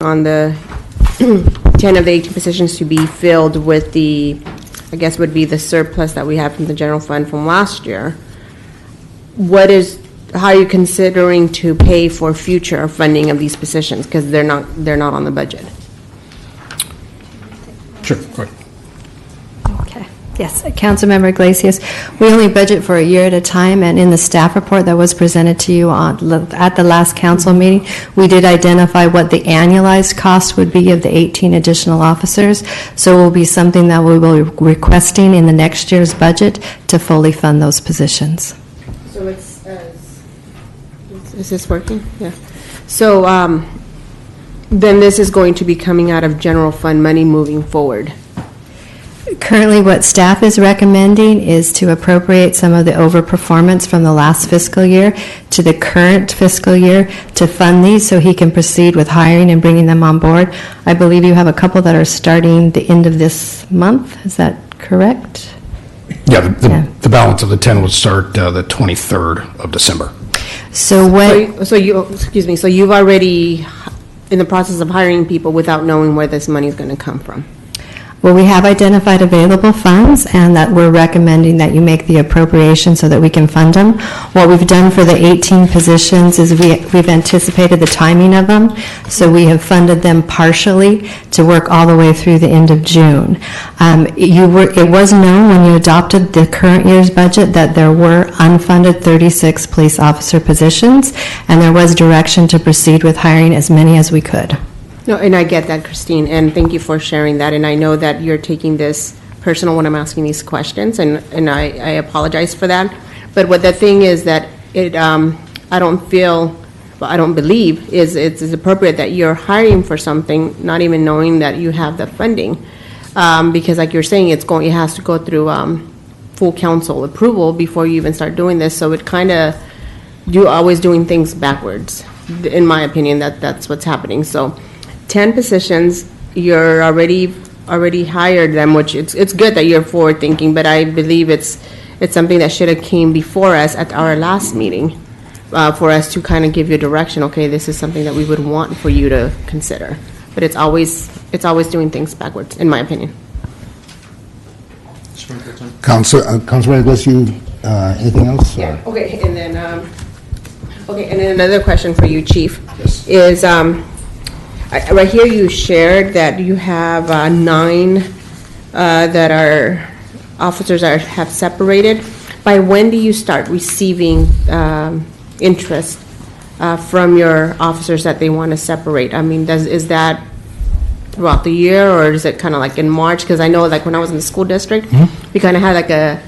on the 10 of the 18 positions to be filled with the, I guess would be the surplus that we have from the general fund from last year. How are you considering to pay for future funding of these positions? Because they're not on the budget. Sure, go ahead. Okay. Yes, Councilmember Iglesias, we only budget for a year at a time, and in the staff report that was presented to you at the last council meeting, we did identify what the annualized cost would be of the 18 additional officers. So it will be something that we will be requesting in the next year's budget to fully fund those positions. So is this working? Yeah. So then this is going to be coming out of general fund money moving forward. Currently, what staff is recommending is to appropriate some of the overperformance from the last fiscal year to the current fiscal year to fund these so he can proceed with hiring and bringing them on board. I believe you have a couple that are starting the end of this month. Is that correct? Yeah, the balance of the 10 would start the 23rd of December. So what? So you've already in the process of hiring people without knowing where this money is going to come from. Well, we have identified available funds, and that we're recommending that you make the appropriation so that we can fund them. What we've done for the 18 positions is we've anticipated the timing of them, so we have funded them partially to work all the way through the end of June. It was known when you adopted the current year's budget that there were unfunded 36 police officer positions, and there was direction to proceed with hiring as many as we could. No, and I get that, Christine, and thank you for sharing that. And I know that you're taking this personal when I'm asking these questions, and I apologize for that. But what the thing is that I don't believe it's appropriate that you're hiring for something, not even knowing that you have the funding, because like you're saying, it has to go through full council approval before you even start doing this. So it kind of, you're always doing things backwards, in my opinion. That's what's happening. So 10 positions, you're already hired them, which it's good that you're forward thinking, but I believe it's something that should have came before us at our last meeting, for us to kind of give you a direction. Okay, this is something that we would want for you to consider, but it's always doing things backwards, in my opinion. Councilman Iglesias, anything else? Yeah. Okay, and then another question for you, Chief, is. Right here you shared that you have 9 that are officers have separated. By when do you start receiving interest from your officers that they want to separate? I mean, is that throughout the year, or is it kind of like in March? Because I know like when I was in the school district, we kind of had like a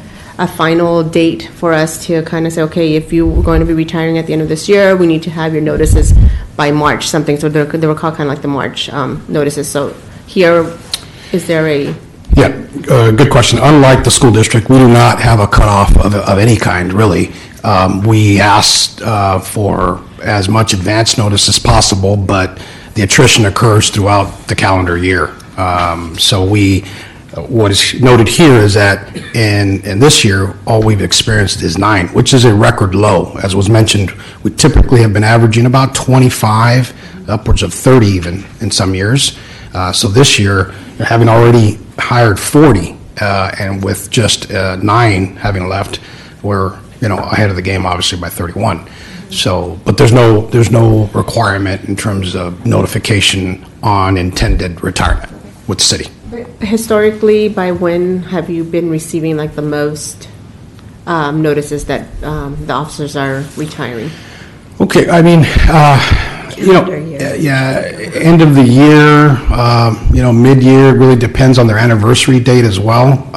final date for us to kind of say, okay, if you were going to be retiring at the end of this year, we need to have your notices by March, something. So they were called kind of like the March notices. So here, is there a... Yeah, good question. Unlike the school district, we do not have a cutoff of any kind, really. We asked for as much advance notice as possible, but the attrition occurs throughout the calendar year. What is noted here is that in this year, all we've experienced is 9, which is a record low. As was mentioned, we typically have been averaging about 25, upwards of 30 even in some years. So this year, having already hired 40, and with just 9 having left, we're ahead of the game, obviously, by 31. So, but there's no requirement in terms of notification on intended retirement with the city. Historically, by when have you been receiving like the most notices that the officers are retiring? Okay, I mean, end of the year, mid-year, really depends on their anniversary date as well.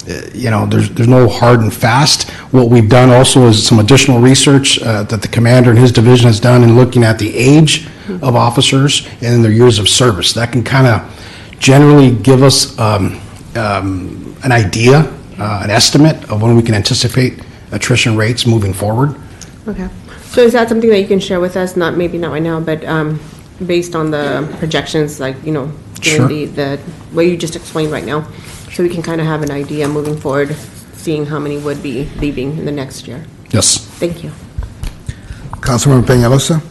There's no hard and fast. What we've done also is some additional research that the commander and his division has done in looking at the age of officers and their years of service. That can kind of generally give us an idea, an estimate of when we can anticipate attrition rates moving forward. Okay. So is that something that you can share with us? Maybe not right now, but based on the projections, like, Sure. the way you just explained right now, so we can kind of have an idea moving forward, seeing how many would be leaving in the next year. Yes. Thank you. Councilman Peñalosa?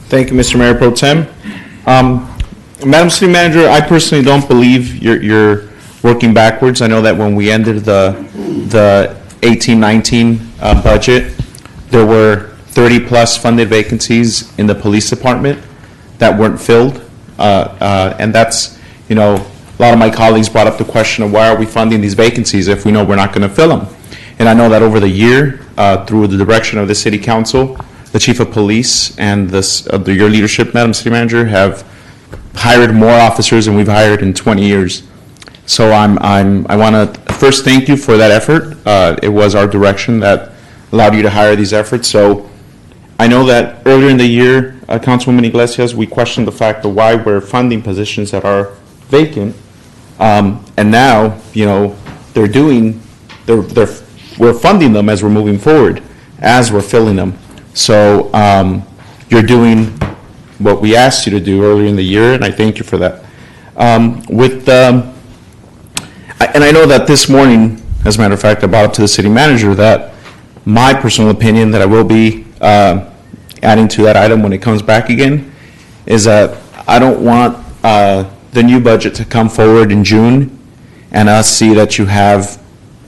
Thank you, Mr. Mayor Pro Tem. Madam City Manager, I personally don't believe you're working backwards. I know that when we ended the 18-19 budget, there were 30-plus funded vacancies in the police department that weren't filled. And that's, a lot of my colleagues brought up the question of why are we funding these vacancies if we know we're not going to fill them? And I know that over the year, through the direction of the City Council, the Chief of Police and your leadership, Madam City Manager, have hired more officers than we've hired in 20 years. So I want to first thank you for that effort. It was our direction that allowed you to hire these efforts. So I know that earlier in the year, Councilwoman Iglesias, we questioned the fact of why we're funding positions that are vacant. And now, we're funding them as we're moving forward, as we're filling them. So you're doing what we asked you to do earlier in the year, and I thank you for that. And I know that this morning, as a matter of fact, I brought up to the city manager that my personal opinion that I will be adding to that item when it comes back again is that I don't want the new budget to come forward in June and us see that you have,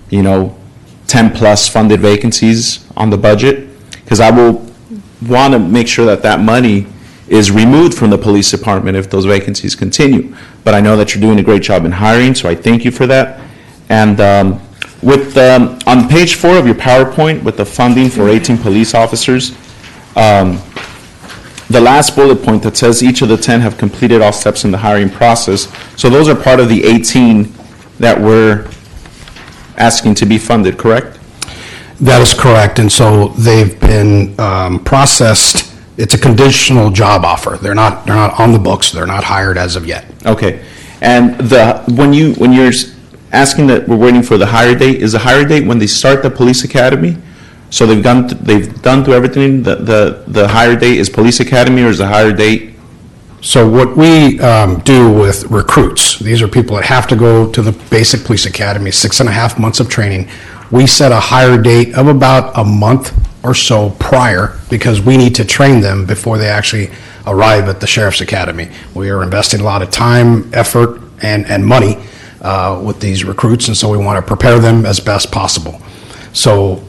10-plus funded vacancies on the budget, because I will want to make sure that that money is removed from the police department if those vacancies continue. But I know that you're doing a great job in hiring, so I thank you for that. And on page 4 of your PowerPoint with the funding for 18 police officers, the last bullet point that says each of the 10 have completed all steps in the hiring process. So those are part of the 18 that we're asking to be funded, correct? That is correct, and so they've been processed. It's a conditional job offer. They're not on the books. They're not hired as of yet. Okay. And when you're asking that we're waiting for the hire date, is the hire date when they start the police academy? So they've done through everything. The hire date is police academy, or is the hire date? So what we do with recruits, these are people that have to go to the basic police academy, 6.5 months of training. We set a hire date of about a month or so prior, because we need to train them before they actually arrive at the Sheriff's Academy. We are investing a lot of time, effort, and money with these recruits, and so we want to prepare them as best possible. So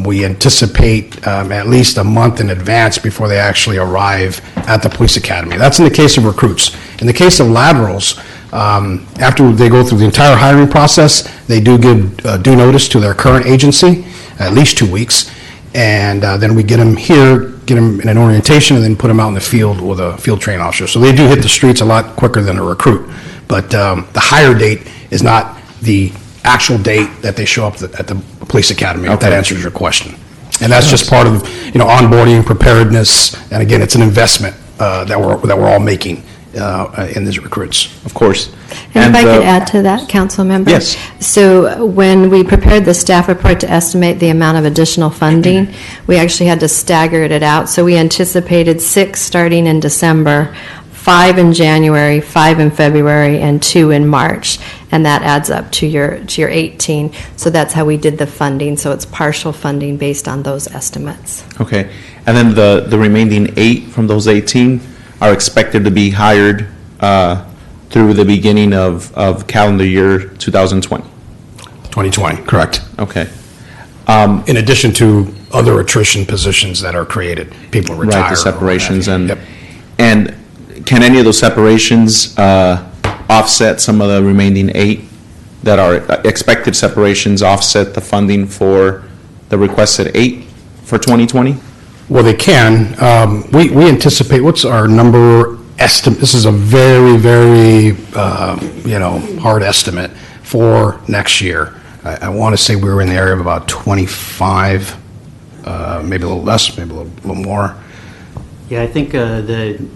we anticipate at least a month in advance before they actually arrive at the police academy. That's in the case of recruits. In the case of laterals, after they go through the entire hiring process, they do give due notice to their current agency, at least 2 weeks, and then we get them here, get them in an orientation, and then put them out in the field with a field training officer. So they do hit the streets a lot quicker than a recruit. But the hire date is not the actual date that they show up at the police academy, if that answers your question. And that's just part of, onboarding, preparedness, and again, it's an investment that we're all making in these recruits. Of course. And if I could add to that, council member? Yes. So when we prepared the staff report to estimate the amount of additional funding, we actually had to stagger it out. So we anticipated 6 starting in December, 5 in January, 5 in February, and 2 in March. And that adds up to your 18. So that's how we did the funding. So it's partial funding based on those estimates. Okay. And then the remaining 8 from those 18 are expected to be hired through the beginning of calendar year 2020. 2020, correct. Okay. In addition to other attrition positions that are created, people retire. Right, the separations. or what have you. And can any of those separations offset some of the remaining 8 that are expected separations, offset the funding for the requested 8 for 2020? Well, they can. We anticipate, what's our number estimate? This is a very, very, hard estimate for next year. I want to say we were in the area of about 25, maybe a little less, maybe a little more. Yeah, I think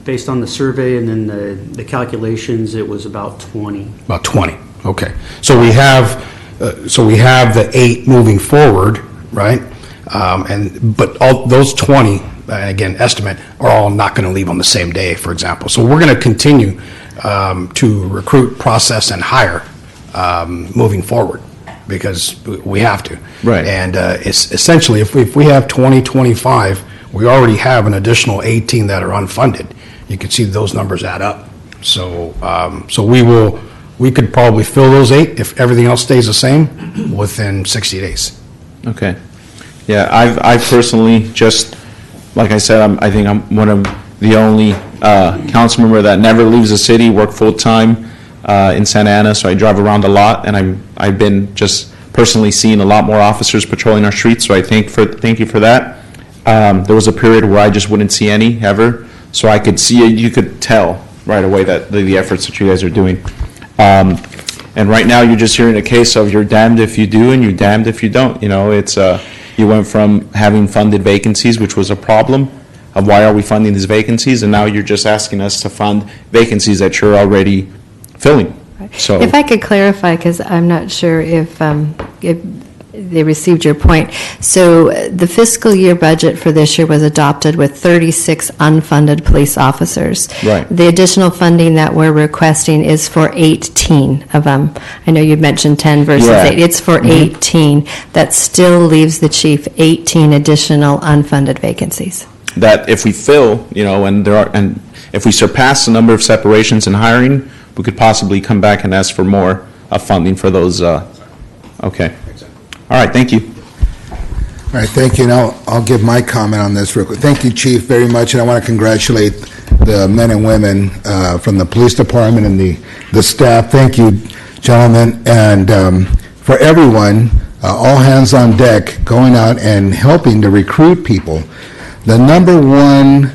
based on the survey and then the calculations, it was about 20. About 20, okay. So we have the 8 moving forward, right? But all those 20, again, estimate, are all not going to leave on the same day, for example. So we're going to continue to recruit, process, and hire moving forward, because we have to. Right. And it's essentially, if we have 20, 25, we already have an additional 18 that are unfunded. you can see those numbers add up. So, we could probably fill those 8 if everything else stays the same within 60 days. Okay. Yeah, I've personally just, like I said, I think I'm one of the only council member that never leaves the city, work full-time in Santa Ana, so I drive around a lot, and I've been just personally seeing a lot more officers patrolling our streets, so thank you for that. There was a period where I just wouldn't see any, ever, so I could see it, you could tell right away that the efforts that you guys are doing. And right now, you're just hearing a case of you're damned if you do and you're damned if you don't. You know, it's, you went from having funded vacancies, which was a problem, of why are we funding these vacancies, and now you're just asking us to fund vacancies that you're already filling. So, If I could clarify, because I'm not sure if they received your point. So the fiscal year budget for this year was adopted with 36 unfunded police officers. Right. The additional funding that we're requesting is for 18 of them. I know you mentioned 10 versus Yeah. 8. It's for 18. That still leaves the chief 18 additional unfunded vacancies. that if we fill, you know, and if we surpass the number of separations in hiring, we could possibly come back and ask for more funding for those, okay. All right, thank you. All right, thank you. Now, I'll give my comment on this real quick. Thank you, Chief, very much, and I want to congratulate the men and women from the police department and the staff. Thank you, gentlemen, and for everyone, all hands on deck, going out and helping to recruit people. The number one,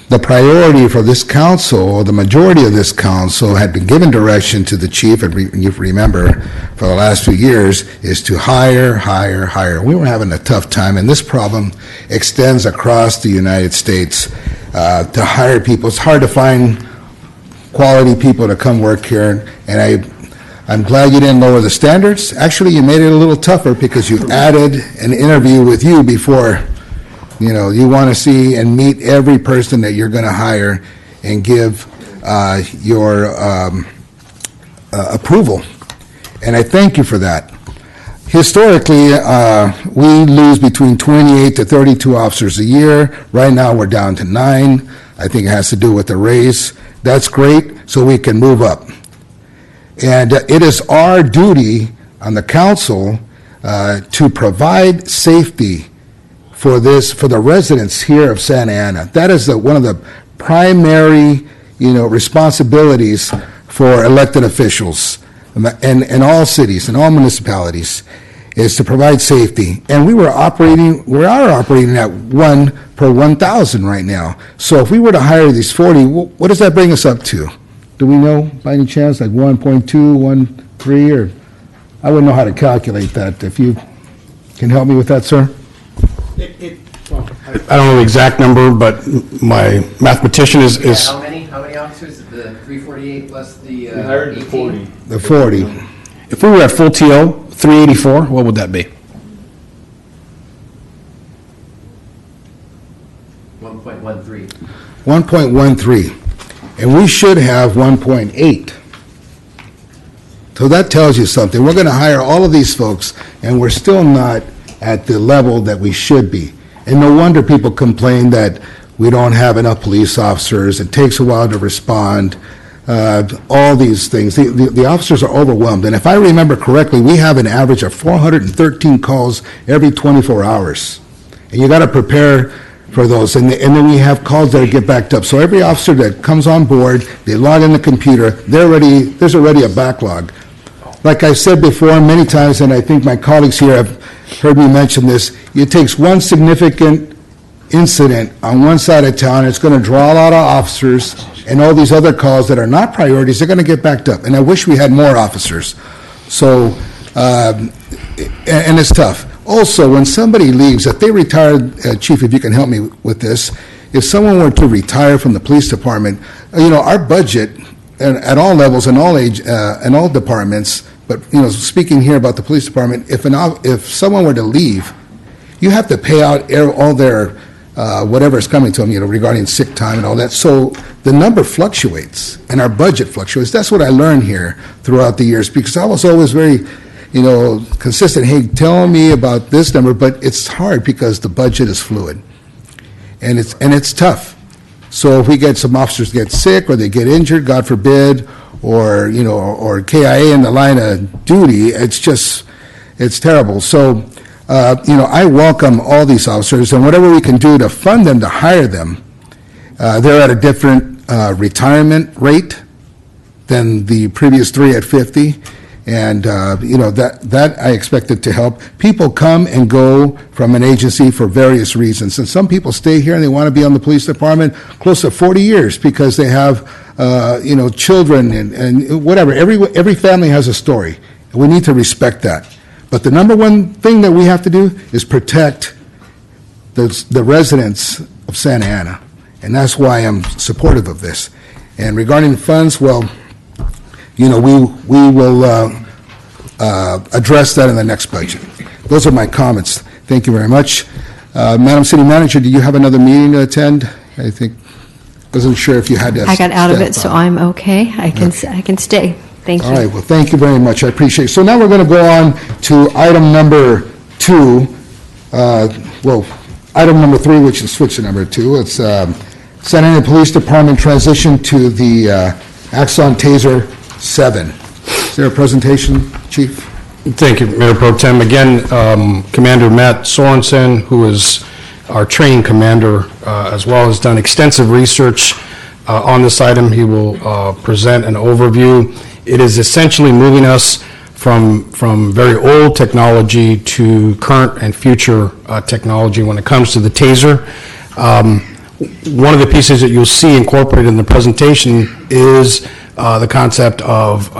the priority for this council, or the majority of this council, had been given direction to the chief, and you remember, for the last few years, is to hire. We were having a tough time, and this problem extends across the United States to hire people. It's hard to find quality people to come work here, and I'm glad you didn't lower the standards. Actually, you made it a little tougher because you added an interview with you before. You know, you want to see and meet every person that you're going to hire and give your approval. And I thank you for that. Historically, we lose between 28 to 32 officers a year. Right now, we're down to 9. I think it has to do with the raise. That's great, so we can move up. And it is our duty on the council to provide safety for the residents here of Santa Ana. That is one of the primary, responsibilities for elected officials in all cities and all municipalities, is to provide safety. And we are operating at 1 per 1,000 right now. So if we were to hire these 40, what does that bring us up to? Do we know by any chance, like 1.2, 1.3, or I wouldn't know how to calculate that. If you can help me with that, sir? I don't know the exact number, but my mathematician is How many officers? The 348 plus the 18? The 40. if we were at full TO, 384, what would that be? 1.13. 1.13. And we should have 1.8. So that tells you something. We're going to hire all of these folks, and we're still not at the level that we should be. And no wonder people complain that we don't have enough police officers, it takes a while to respond, all these things. The officers are overwhelmed. And if I remember correctly, we have an average of 413 calls every 24 hours. And you got to prepare for those. And then we have calls that get backed up. So every officer that comes on board, they log in the computer, there's already a backlog. Like I said before many times, and I think my colleagues here have heard me mention this, it takes one significant incident on one side of town, it's going to draw a lot of officers, and all these other calls that are not priorities, they're going to get backed up. And I wish we had more officers. So, and it's tough. Also, when somebody leaves, if they retire, Chief, if you can help me with this, if someone were to retire from the police department, our budget at all levels and all age and all departments, but speaking here about the police department, if someone were to leave, you have to pay out all their whatever is coming to them, regarding sick time and all that. So the number fluctuates and our budget fluctuates. That's what I learned here throughout the years, because I was always very consistent. Hey, tell me about this number, but it's hard because the budget is fluid, and it's tough. So if we get some officers get sick or they get injured, God forbid, or, you know, or KIA in the line of duty, it's terrible. So, you know, I welcome all these officers, and whatever we can do to fund them, to hire them, they're at a different retirement rate than the previous three at 50. And, you know, that I expected to help. People come and go from an agency for various reasons. And some people stay here and they want to be on the police department close to 40 years because they have, you know, children and whatever. Every family has a story. And we need to respect that. But the number one thing that we have to do is protect the residents of Santa Ana. And that's why I'm supportive of this. And regarding funds, well, you know, we will address that in the next budget. Those are my comments. Thank you very much. Madam City Manager, do you have another meeting to attend? I wasn't sure if you had to. I got out of step it, so out. I'm okay. I can stay. Thank you. All right, well, thank you very much. I appreciate it. So now we're going to go on to item number 2. Item number 3, which is switch to number 2. It's Santa Ana Police Department transition to the Axon Taser 7. Is there a presentation, Chief? Thank you, Mayor Pro Tem. Again, Commander Matt Sorensen, who is our training commander, as well, has done extensive research on this item. He will present an overview. It is essentially moving us from very old technology to current and future technology when it comes to the taser. One of the pieces that you'll see incorporated in the presentation is the concept of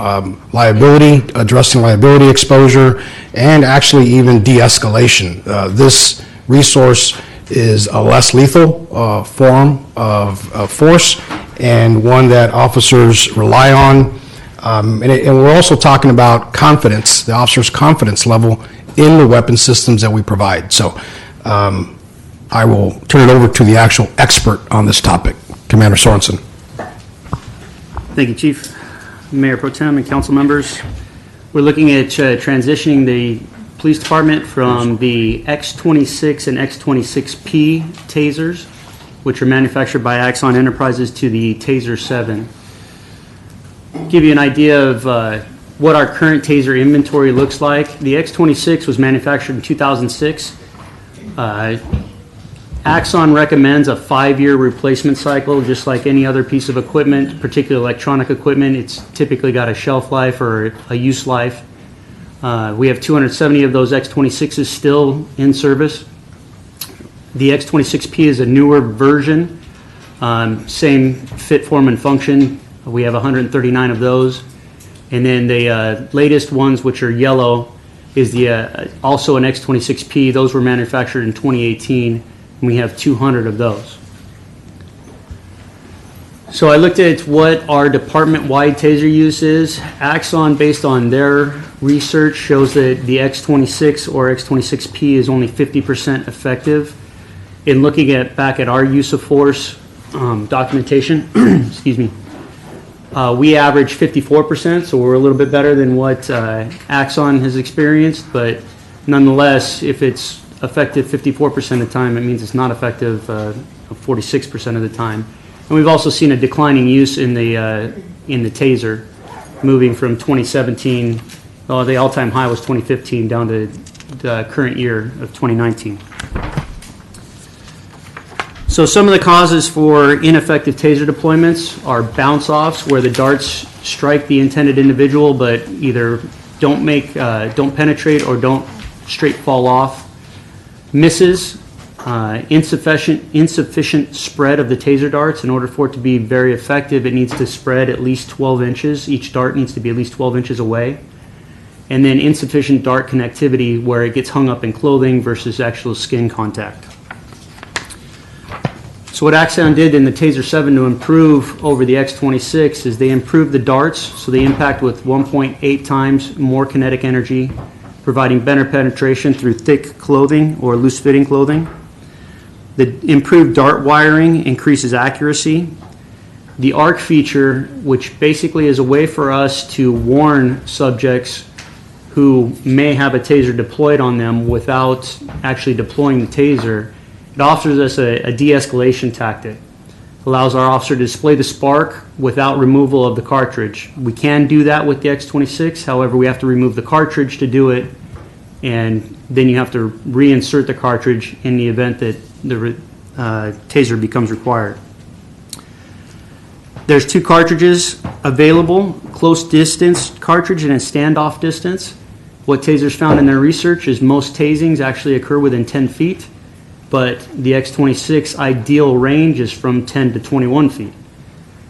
liability, addressing liability exposure, and actually even de-escalation. This resource is a less lethal form of force, and one that officers rely on. And we're also talking about confidence, the officer's confidence level in the weapon systems that we provide. So I will turn it over to the actual expert on this topic, Commander Sorensen. Thank you, Chief. Mayor Pro Tem and council members. We're looking at transitioning the police department from the X26 and X26P tasers, which are manufactured by Axon Enterprises, to the Taser 7. Give you an idea of what our current taser inventory looks like. The X26 was manufactured in 2006. Axon recommends a 5-year replacement cycle, just like any other piece of equipment, particularly electronic equipment. It's typically got a shelf life or a use life. We have 270 of those X26s still in service. The X26P is a newer version, same fit, form, and function. We have 139 of those. And then the latest ones, which are yellow, is the also an X26P. Those were manufactured in 2018, and we have 200 of those. So I looked at what our department-wide taser use is. Axon, based on their research, shows that the X26 or X26P is only 50% effective. In looking at back at our use of force documentation, excuse me, we average 54%, so we're a little bit better than what Axon has experienced, but nonetheless, if it's effective 54% of the time, it means it's not effective 46% of the time. And we've also seen a declining use in the taser, moving from 2017, the all-time high was 2015, down to the current year of 2019. So some of the causes for ineffective taser deployments are bounce-offs, where the darts strike the intended individual but either don't penetrate or don't straight fall off. Misses, insufficient spread of the taser darts. In order for it to be very effective, it needs to spread at least 12 inches. Each dart needs to be at least 12 inches away. And then insufficient dart connectivity, where it gets hung up in clothing versus actual skin contact. So what Axon did in the Taser 7 to improve over the X26 is they improved the darts, so they impact with 1.8 times more kinetic energy, providing better penetration through thick clothing or loose-fitting clothing. The improved dart wiring increases accuracy. The arc feature, which basically is a way for us to warn subjects who may have a taser deployed on them without actually deploying the taser, it offers us a de-escalation tactic. Allows our officer to display the spark without removal of the cartridge. We can do that with the X26, however, we have to remove the cartridge to do it, and then you have to reinsert the cartridge in the event that the taser becomes required. There's 2 cartridges available, close distance cartridge and a standoff distance. What tasers found in their research is most tasings actually occur within 10 feet, but the X26 ideal range is from 10 to 21 feet.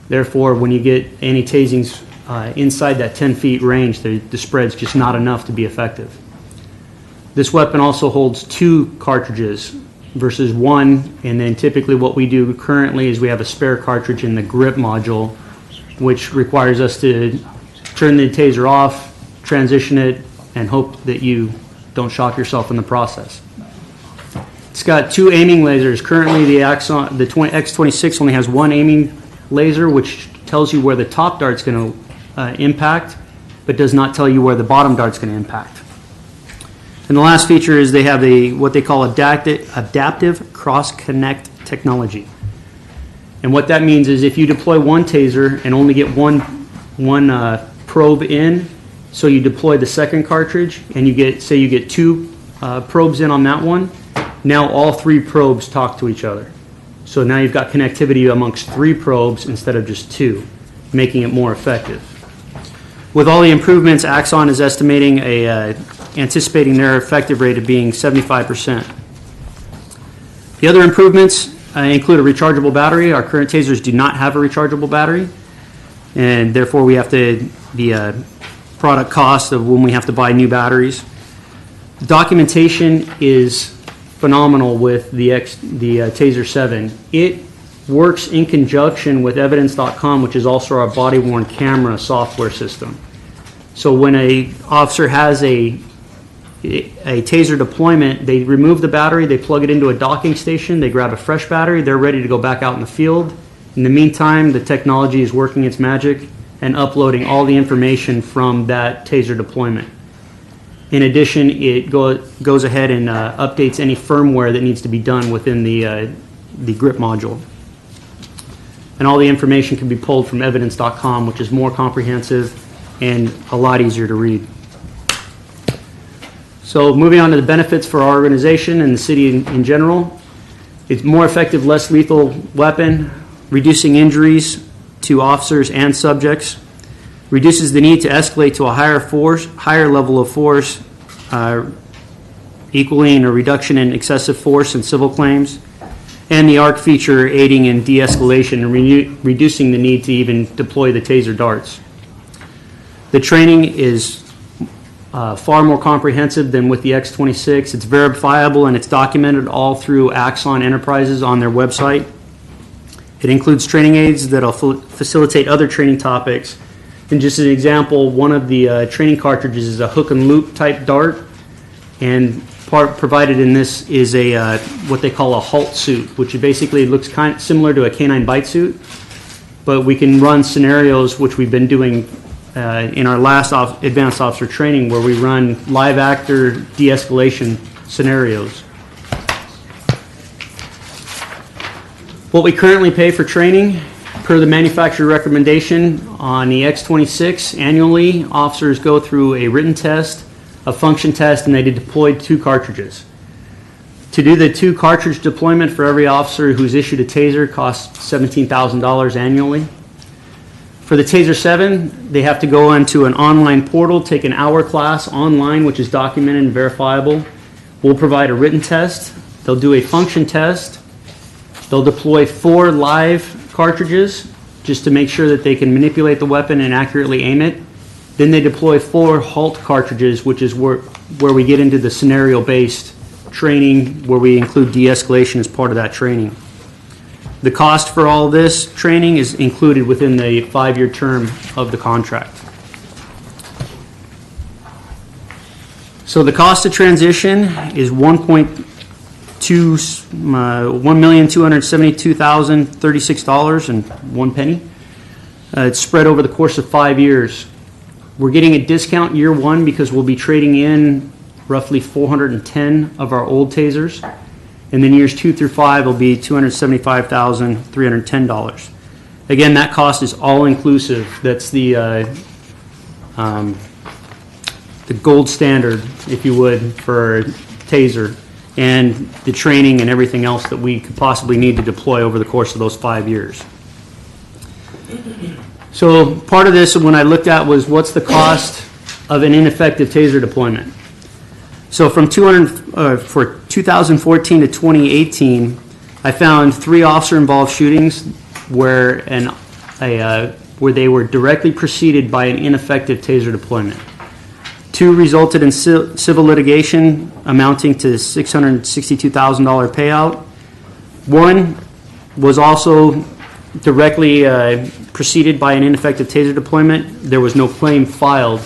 Therefore, when you get any tasings inside that 10 feet range, the spread's just not enough to be effective. This weapon also holds 2 cartridges versus 1, and then typically what we do currently is we have a spare cartridge in the grip module, which requires us to turn the taser off, transition it, and hope that you don't shock yourself in the process. It's got 2 aiming lasers. Currently, the X26 only has 1 aiming laser, which tells you where the top dart's going to impact, but does not tell you where the bottom dart's going to impact. And the last feature is they have what they call adaptive cross-connect technology. And what that means is if you deploy one taser and only get one probe in, so you deploy the second cartridge and you get 2 probes in on that one, now all 3 probes talk to each other. So now you've got connectivity amongst 3 probes instead of just 2, making it more effective. With all the improvements, Axon is estimating anticipating their effective rate of being 75%. The other improvements include a rechargeable battery. Our current tasers do not have a rechargeable battery, and therefore we have the product cost of when we have to buy new batteries. The documentation is phenomenal with the Taser 7. It works in conjunction with Evidence.com, which is also our body-worn camera software system. So when an officer has a taser deployment, they remove the battery, they plug it into a docking station, they grab a fresh battery, they're ready to go back out in the field. In the meantime, the technology is working its magic and uploading all the information from that taser deployment. In addition, it goes ahead and updates any firmware that needs to be done within the grip module. And all the information can be pulled from Evidence.com, which is more comprehensive and a lot easier to read. So moving on to the benefits for our organization and the city in general, it's more effective, less lethal weapon, reducing injuries to officers and subjects, reduces the need to escalate to a higher level of force, equaling a reduction in excessive force and civil claims, and the ARC feature aiding in de-escalation and reducing the need to even deploy the taser darts. The training is far more comprehensive than with the X26. It's verifiable and it's documented all through Axon Enterprises on their website. It includes training aids that will facilitate other training topics. And just as an example, one of the training cartridges is a hook and loop type dart, and part provided in this is a what they call a HALT suit, which basically looks kind of similar to a canine bite suit, but we can run scenarios, which we've been doing in our last advanced officer training, where we run live actor de-escalation scenarios. What we currently pay for training, per the manufacturer recommendation, on the X26 annually, officers go through a written test, a function test, and they deploy 2 cartridges. To do the 2 cartridge deployment for every officer who's issued a taser costs $17,000 annually. For the Taser 7, they have to go into an online portal, take an hour class online, which is documented and verifiable. We'll provide a written test. They'll do a function test. They'll deploy 4 live cartridges just to make sure that they can manipulate the weapon and accurately aim it. Then they deploy 4 HALT cartridges, which is where we get into the scenario-based training, where we include de-escalation as part of that training. The cost for all this training is included within the 5-year term of the contract. So the cost of transition is $1,272,036.01. It's spread over the course of 5 years. We're getting a discount year 1 because we'll be trading in roughly 410 of our old tasers. And then years 2 through 5 will be $275,310. Again, that cost is all inclusive. That's the gold standard, if you would, for TASER, and the training and everything else that we could possibly need to deploy over the course of those 5 years. So part of this, when I looked at, was what's the cost of an ineffective TASER deployment? So from for 2014 to 2018, I found 3 officer-involved shootings where where they were directly preceded by an ineffective TASER deployment. 2 resulted in civil litigation amounting to $662,000 payout. 1 was also directly preceded by an ineffective TASER deployment. There was no claim filed.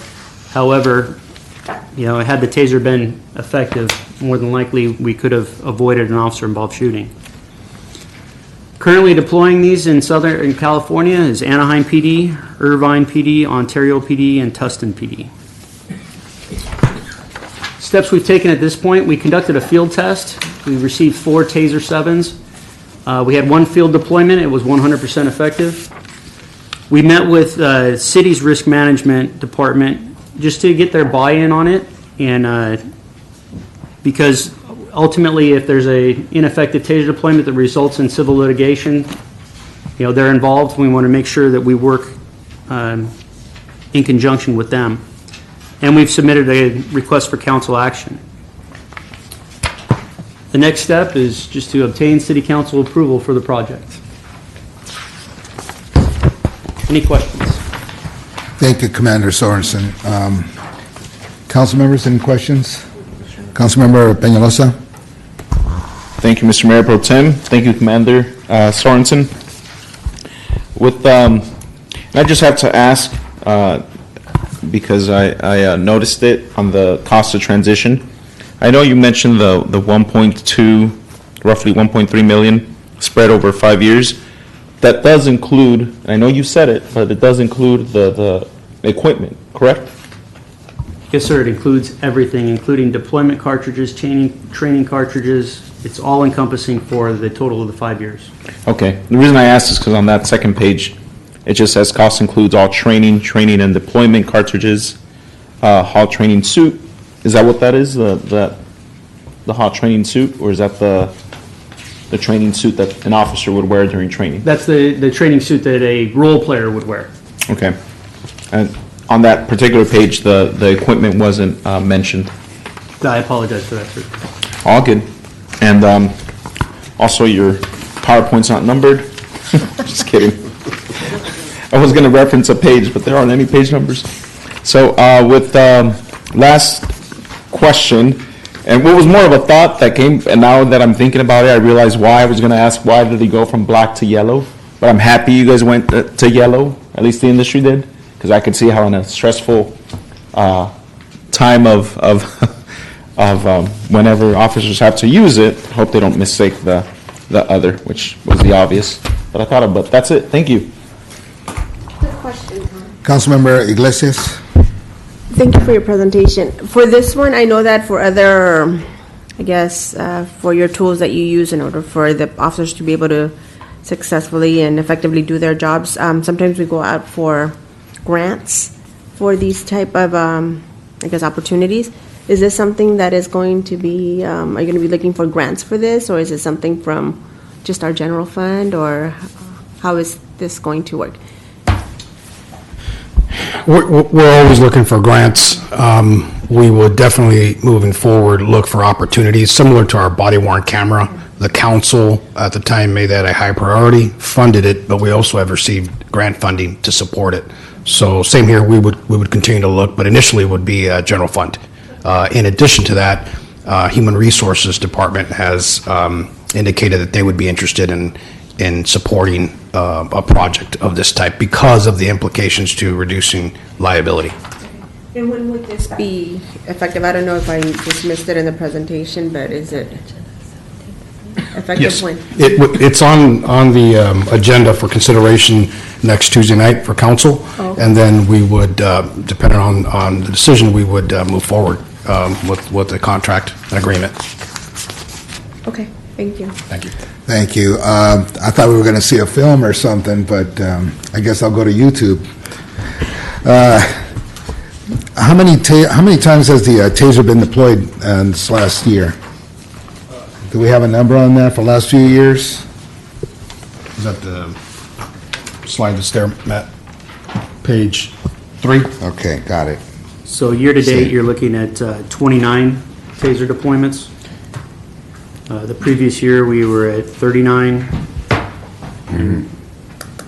However, had the TASER been effective, more than likely we could have avoided an officer-involved shooting. Currently deploying these in Southern California is Anaheim PD, Irvine PD, Ontario PD, and Tustin PD. Steps we've taken at this point: we conducted a field test. We received 4 TASER 7s. We had 1 field deployment. It was 100% effective. We met with city's risk management department just to get their buy-in on it, and because ultimately, if there's a ineffective TASER deployment that results in civil litigation, they're involved. We want to make sure that we work in conjunction with them. And we've submitted a request for council action. The next step is just to obtain city council approval for the project. Any questions? Thank you, Commander Sorensen. Council members, any questions? Councilmember Peñalosa? Thank you, Mr. Mayor Pro Tem. Thank you, Commander Sorensen. I just have to ask, because I noticed it on the cost of transition. I know you mentioned the 1.2, roughly 1.3 million spread over 5 years. That does include, I know you said it, but it does include the equipment, correct? Yes, sir. It includes everything, including deployment cartridges, training cartridges. It's all encompassing for the total of the 5 years. Okay. The reason I asked is because on that second page, it just says cost includes all training and deployment cartridges, hall training suit. Is that what that is? The hall training suit, or is that the training suit that an officer would wear during training? That's the training suit that a role player would wear. Okay. And on that particular page, the equipment wasn't mentioned. I apologize for that, sir. All good. And also your PowerPoint's not numbered. Just kidding. I was going to reference a page, but there aren't any page numbers. So with last question, and what was more of a thought that came, and now that I'm thinking about it, I realize why. I was going to ask, why did he go from black to yellow? But I'm happy you guys went to yellow, at least the industry did, because I could see how in a stressful time of whenever officers have to use it, hope they don't mistake the other, which was the obvious. But I thought of, but that's it. Thank you. Good question, Tom. Councilmember Iglesias? Thank you for your presentation. For this one, I know that for other, for your tools that you use in order for the officers to be able to successfully and effectively do their jobs, sometimes we go out for grants for these type of, opportunities. Is this something that is going to be, are you going to be looking for grants for this, or is it something from just our general fund, or how is this going to work? We're always looking for grants. We would definitely, moving forward, look for opportunities similar to our body-worn camera. The council at the time made that a high priority, funded it, but we also have received grant funding to support it. So same here, we would continue to look, but initially it would be general fund. In addition to that, Human Resources Department has indicated that they would be interested in supporting a project of this type because of the implications to reducing liability. And when would this be effective? I don't know if I just missed it in the presentation, but is it effective Yes, when? it's on the agenda for consideration next Tuesday night for council. Oh. And then we would, depending on the decision, we would move forward with the contract and agreement. Okay, Thank you. Thank you. Thank you. I thought we were going to see a film or something, but I guess I'll go to YouTube. How many times has the taser been deployed this last year? Do we have a number on that for the last few years? Is that the slide that's there, Matt? Page 3? Okay, got it. So year-to-date, See. you're looking at 29 taser deployments. The previous year, we were at 39,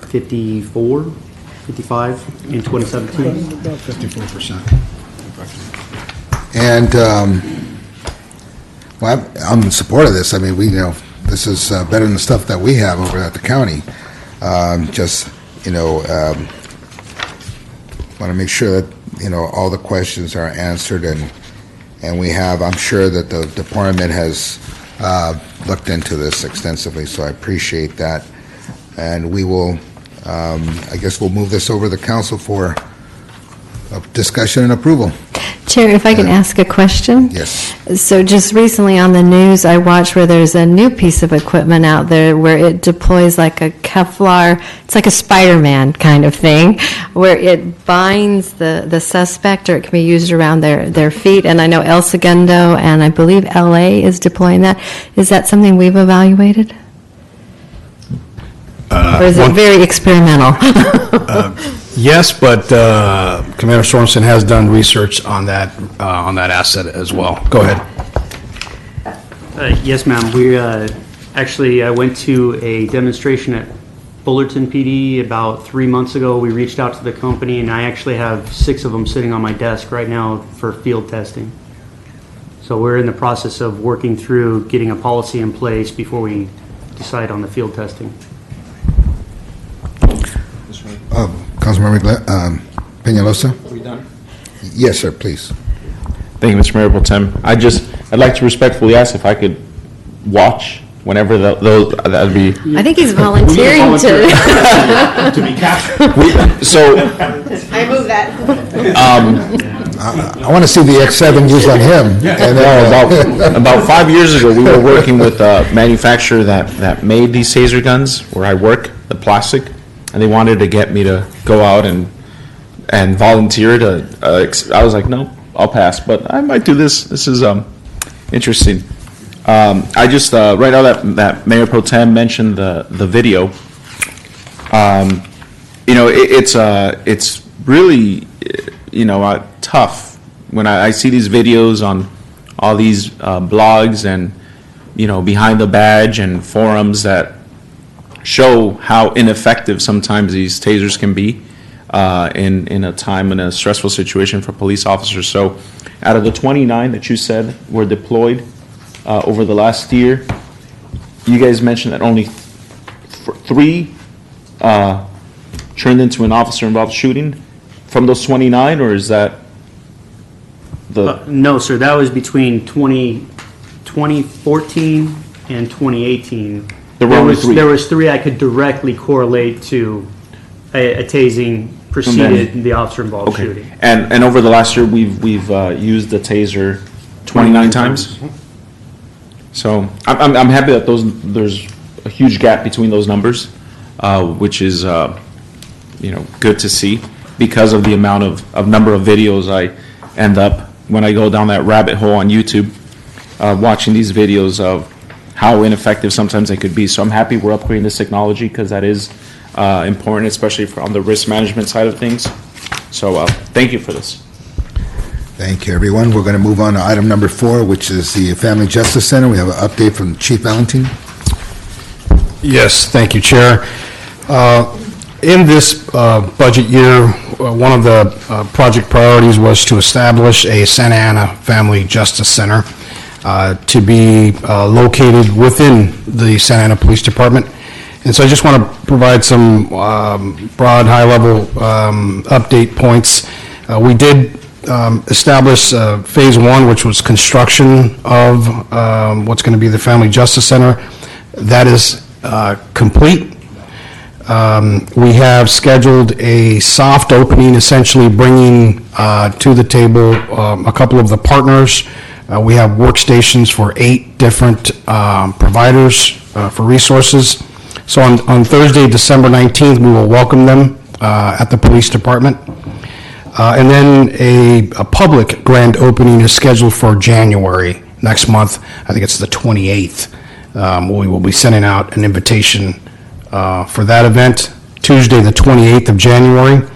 54, 55 in 2017. 54%. And, well, I'm in support of this. I mean, this is better than the stuff that we have over at the county. Just, want to make sure that, all the questions are answered, and we have, I'm sure that the department has looked into this extensively, so I appreciate that. And we will, I guess we'll move this over to the council for discussion and approval. Chair, if I can ask a question? Yes. So just recently on the news, I watched where there's a new piece of equipment out there where it deploys like a Kevlar, it's like a Spider-Man kind of thing, where it binds the suspect, or it can be used around their feet. And I know El Segundo and I believe LA is deploying that. Is that something we've evaluated? Or is it very experimental? Yes, but Commander Sorensen has done research on that asset as well. Go ahead. Yes, ma'am. We actually, I went to a demonstration at Fullerton PD about 3 months ago. We reached out to the company, and I actually have 6 of them sitting on my desk right now for field testing. So we're in the process of working through getting a policy in place before we decide on the field testing. Councilmember Peñalosa? Are we done? Yes, sir, please. Thank you, Mr. Mayor Pro Tem. I'd like to respectfully ask if I could watch whenever that'd be. I think he's volunteering to. So, I move that. I want to see the X7 used on him. And about 5 years ago, we were working with a manufacturer that made these taser guns where I work, the plastic, and they wanted to get me to go out and volunteer to, I was like, no, I'll pass, but I might do this. This is interesting. I just, right now that Mayor Pro Tem mentioned the video, it's really, tough when I see these videos on all these blogs and, behind the badge and forums that show how ineffective sometimes these tasers can be in a stressful situation for police officers. So out of the 29 that you said were deployed over the last year, you guys mentioned that only 3 turned into an officer-involved shooting from those 29, or is that No, sir, that was between 2014 and 2018. There were only 3. There was 3 I could directly correlate to a tasing preceded the officer-involved Okay. shooting. And over the last year, we've used the taser 29 times. So I'm happy that there's a huge gap between those numbers, which is good to see because of the amount of number of videos I end up when I go down that rabbit hole on YouTube, watching these videos of how ineffective sometimes they could be. So I'm happy we're upgrading this technology because that is important, especially on the risk management side of things. So thank you for this. Thank you, everyone. We're going to move on to item number 4, which is the Family Justice Center. We have an update from Chief Valentin. Yes, thank you, Chair. In this budget year, one of the project priorities was to establish a Santa Ana Family Justice Center to be located within the Santa Ana Police Department. And so I just want to provide some broad, high-level update points. We did establish Phase 1, which was construction of what's going to be the Family Justice Center. That is complete. We have scheduled a soft opening, essentially bringing to the table a couple of the partners We have workstations for 8 different providers for resources. So on Thursday, December 19th, we will welcome them at the police department. And then a public grand opening is scheduled for January next month. I think it's the 28th. We will be sending out an invitation for that event. Tuesday, the 28th of January,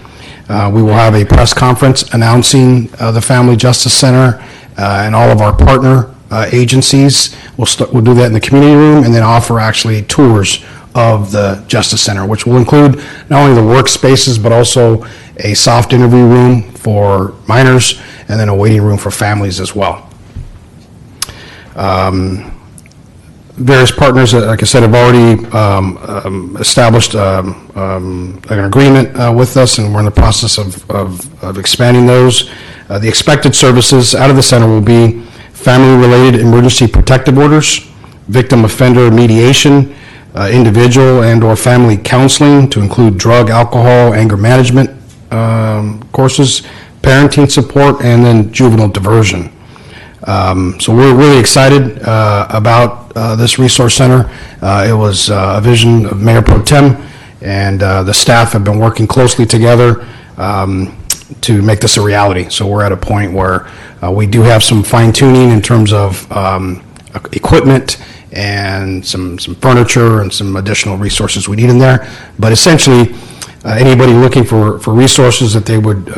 we will have a press conference announcing the Family Justice Center and all of our partner agencies. We'll do that in the community room and then offer actually tours of the Justice Center, which will include not only the workspaces, but also a soft interview room for minors and then a waiting room for families as well. Various partners, like I said, have already established an agreement with us, and we're in the process of expanding those. The expected services out of the center will be family-related emergency protective orders, victim offender mediation, individual and/or family counseling to include drug, alcohol, anger management courses, parenting support, and then juvenile diversion. So we're really excited about this resource center. It was a vision of Mayor Pro Tem, and the staff have been working closely together to make this a reality. So we're at a point where we do have some fine-tuning in terms of equipment and some furniture and some additional resources we need in there. But essentially, anybody looking for resources that they would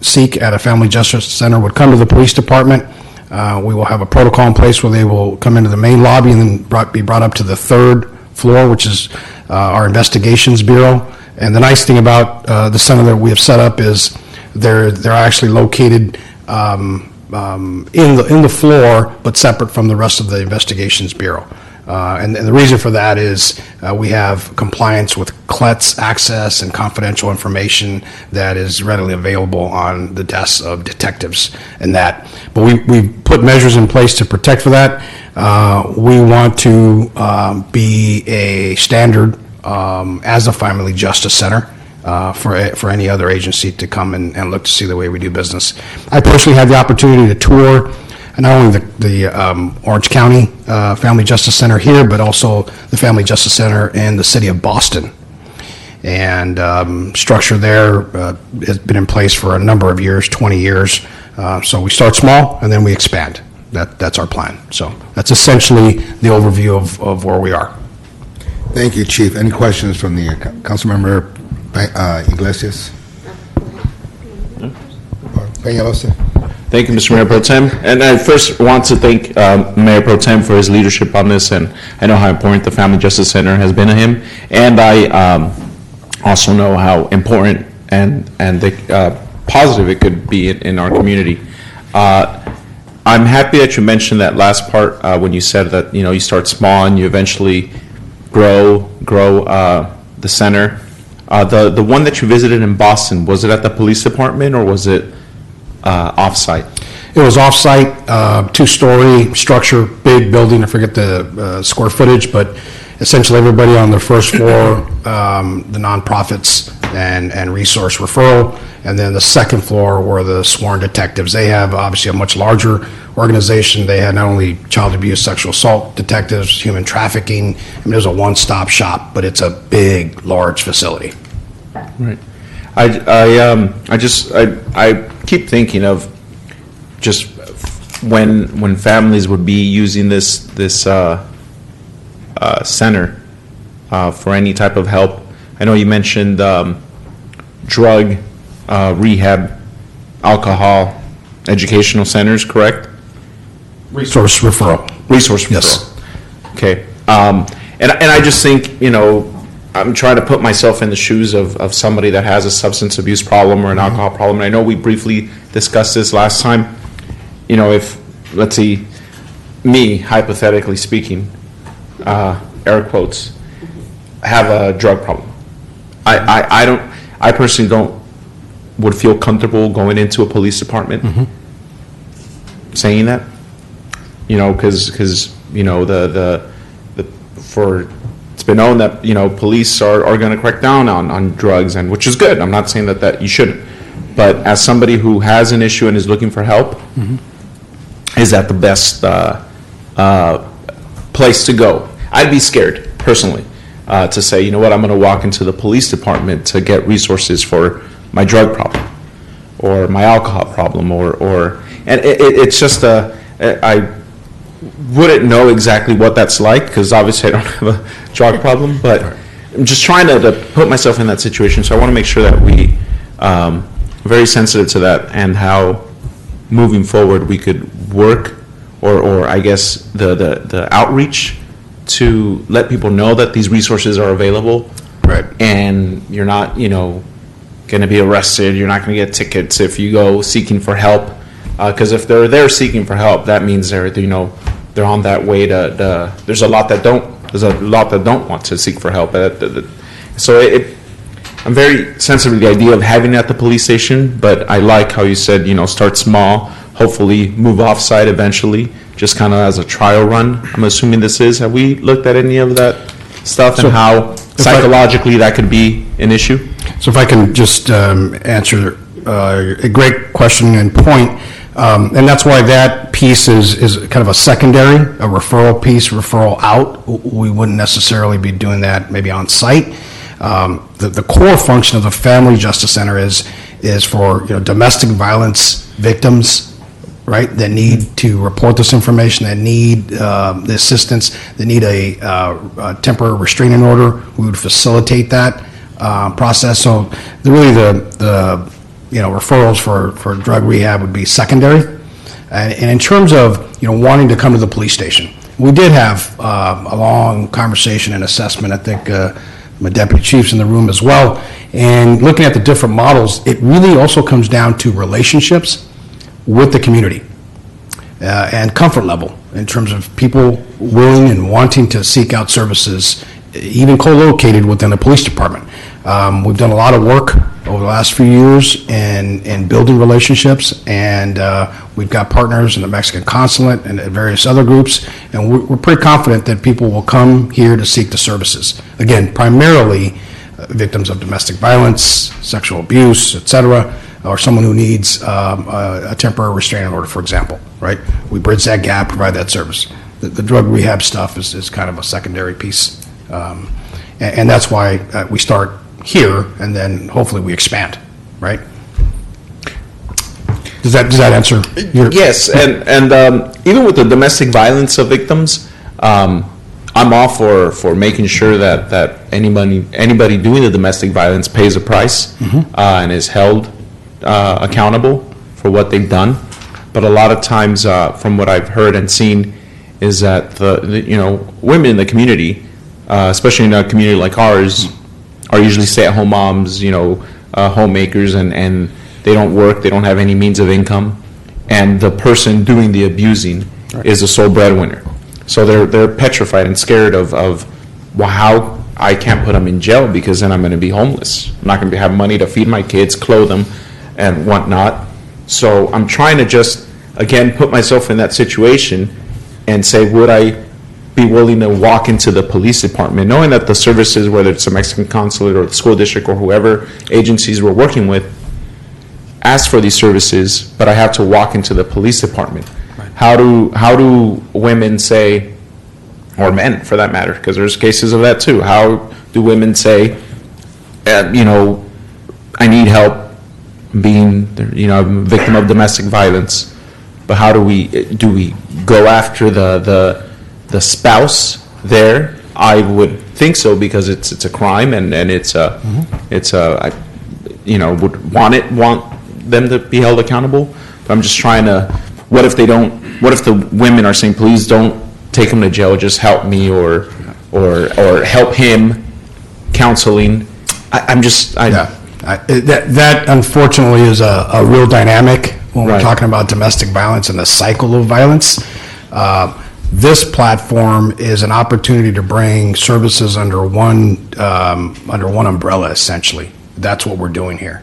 seek at a Family Justice Center would come to the police department. We will have a protocol in place where they will come into the main lobby and then be brought up to the 3rd floor, which is our investigations bureau. And the nice thing about the center that we have set up is they're actually located in the floor, but separate from the rest of the investigations bureau. And the reason for that is we have compliance with CLETS access and confidential information that is readily available on the desks of detectives and that. But we've put measures in place to protect for that. We want to be a standard as a Family Justice Center for any other agency to come and look to see the way we do business. I personally had the opportunity to tour not only the Orange County Family Justice Center here, but also the Family Justice Center in the city of Boston. And structure there has been in place for a number of years, 20 years. So we start small and then we expand. That's our plan. So that's essentially the overview of where we are. Thank you, Chief. Any questions from the Councilmember Iglesias? Or Peñalosa? Thank you, Mr. Mayor Pro Tem. And I first want to thank Mayor Pro Tem for his leadership on this, and I know how important the Family Justice Center has been to him. And I also know how important and positive it could be in our community. I'm happy that you mentioned that last part when you said that, you start small and you eventually grow the center. The one that you visited in Boston, was it at the police department or was it off-site? It was off-site, 2-story structure, big building. I forget the square footage, but essentially everybody on the first floor, the nonprofits and resource referral, and then the second floor were the sworn detectives. They have obviously a much larger organization. They had not only child abuse, sexual assault detectives, human trafficking. I mean, there's a one-stop shop, but it's a big, large facility. Right. I keep thinking of just when families would be using this center for any type of help. I know you mentioned drug rehab, alcohol, educational centers, correct? Resource referral. Resource referral. Yes. Okay. And I just think, I'm trying to put myself in the shoes of somebody that has a substance abuse problem or an alcohol problem. And I know we briefly discussed this last time. If, let's see, me, hypothetically speaking, air quotes, have a drug problem. I personally would feel comfortable going into a police department saying that, because it's been known that, police are going to crack down on drugs, and which is good. I'm not saying that you shouldn't. But as somebody who has an issue and is looking for help, is that the best place to go? I'd be scared, personally, to say, you know what, I'm going to walk into the police department to get resources for my drug problem or my alcohol problem, and it's just I wouldn't know exactly what that's like, because obviously I don't have a drug problem, but I'm just trying to put myself in that situation, so I want to make sure that we very sensitive to that, and how moving forward we could work, or I guess the outreach to let people know that these resources are available. Right. And you're not, going to be arrested, you're not going to get tickets if you go seeking for help. Because if they're there seeking for help, that means they're on that way to, there's a lot that don't want to seek for help. So I'm very sensitive to the idea of having it at the police station, but I like how you said, start small, hopefully move off-site eventually, just kind of as a trial run. I'm assuming this is. Have we looked at any of that stuff and how psychologically that could be an issue? So if I can just answer a great question and point, and that's why that piece is kind of a secondary, a referral piece, referral out. We wouldn't necessarily be doing that maybe on site. The core function of the Family Justice Center is for domestic violence victims, right, that need to report this information, that need the assistance, that need a temporary restraining order. We would facilitate that process. So really the referrals for drug rehab would be secondary. And in terms of wanting to come to the police station, we did have a long conversation and assessment. I think my deputy chief's in the room as well. And looking at the different models, it really also comes down to relationships with the community and comfort level in terms of people willing and wanting to seek out services, even co-located within a police department. We've done a lot of work over the last few years in building relationships, and we've got partners in the Mexican consulate and various other groups, and we're pretty confident that people will come here to seek the services. Again, primarily victims of domestic violence, sexual abuse, et cetera, or someone who needs a temporary restraining order, for example, right? We bridge that gap, provide that service. The drug rehab stuff is kind of a secondary piece. And that's why we start here, and then hopefully we expand, right? Does that answer your? Yes, and even with the domestic violence of victims, I'm all for making sure that anybody doing the domestic violence pays a price and is held accountable for what they've done. But a lot of times, from what I've heard and seen, is that the women in the community, especially in a community like ours, are usually stay-at-home moms, homemakers, and they don't work, they don't have any means of income, and the person doing the abusing is the sole breadwinner. So they're petrified and scared of well, how I can't put them in jail because then I'm going to be homeless. I'm not going to have money to feed my kids, clothe them, and whatnot. So I'm trying to just, again, put myself in that situation and say, would I be willing to walk into the police department, knowing that the services, whether it's the Mexican consulate or the school district or whoever agencies we're working with, ask for these services, but I have to walk into the police department. Right. How do women say, or men for that matter, because there's cases of that too, how do women say, I need help being, I'm a victim of domestic violence, but how do we go after the spouse there? I would think so, because it's a crime, and it's I want them to be held accountable. But I'm just trying to, what if the women are saying, please don't take him to jail, just help me, or help him, counseling. That unfortunately is a real dynamic when we're talking about domestic violence and the cycle of violence. This platform is an opportunity to bring services under one umbrella, essentially. That's what we're doing here.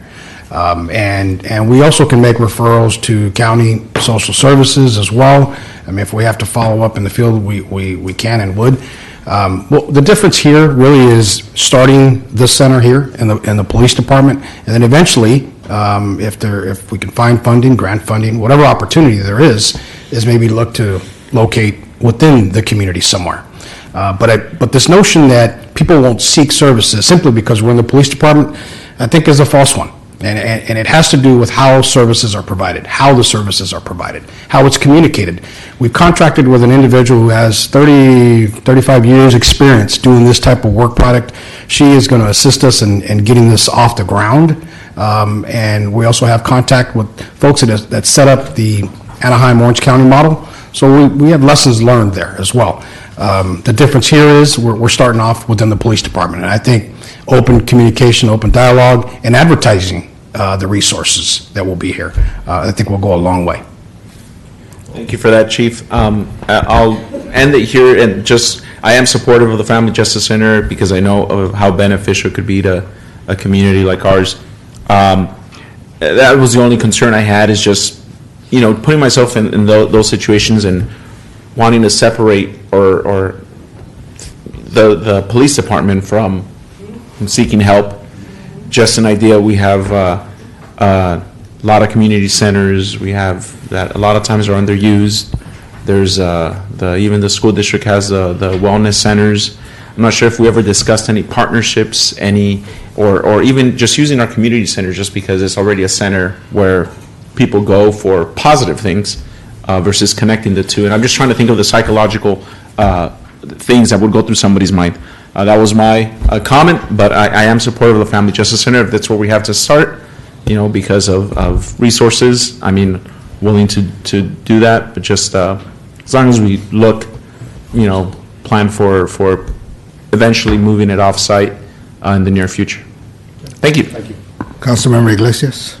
And we also can make referrals to county social services as well. I mean, if we have to follow up in the field, we can and would. Well, the difference here really is starting this center here in the police department, and then eventually, if we can find funding, grant funding, whatever opportunity there is, is maybe look to locate within the community somewhere. But this notion that people won't seek services simply because we're in the police department, I think is a false one. And it has to do with how services are provided, how the services are provided, how it's communicated. We've contracted with an individual who has 35 years' experience doing this type of work product. She is going to assist us in getting this off the ground. And we also have contact with folks that set up the Anaheim-Orange County model. So we have lessons learned there as well. The difference here is we're starting off within the police department. And I think open communication, open dialogue, and advertising the resources that will be here, I think will go a long way. Thank you for that, Chief. I'll end it here, and just, I am supportive of the Family Justice Center because I know of how beneficial it could be to a community like ours. That was the only concern I had, is just, putting myself in those situations and wanting to separate or the police department from seeking help. Just an idea, we have a lot of community centers, we have that a lot of times are underused. There's even the school district has the wellness centers. I'm not sure if we ever discussed any partnerships, or even just using our community centers just because it's already a center where people go for positive things versus connecting the two. And I'm just trying to think of the psychological things that would go through somebody's mind. That was my comment, but I am supportive of the Family Justice Center if that's where we have to start, because of resources. I mean, willing to do that, but just as long as we look, plan for eventually moving it off-site in the near future. Thank you. Thank you. Councilmember Iglesias?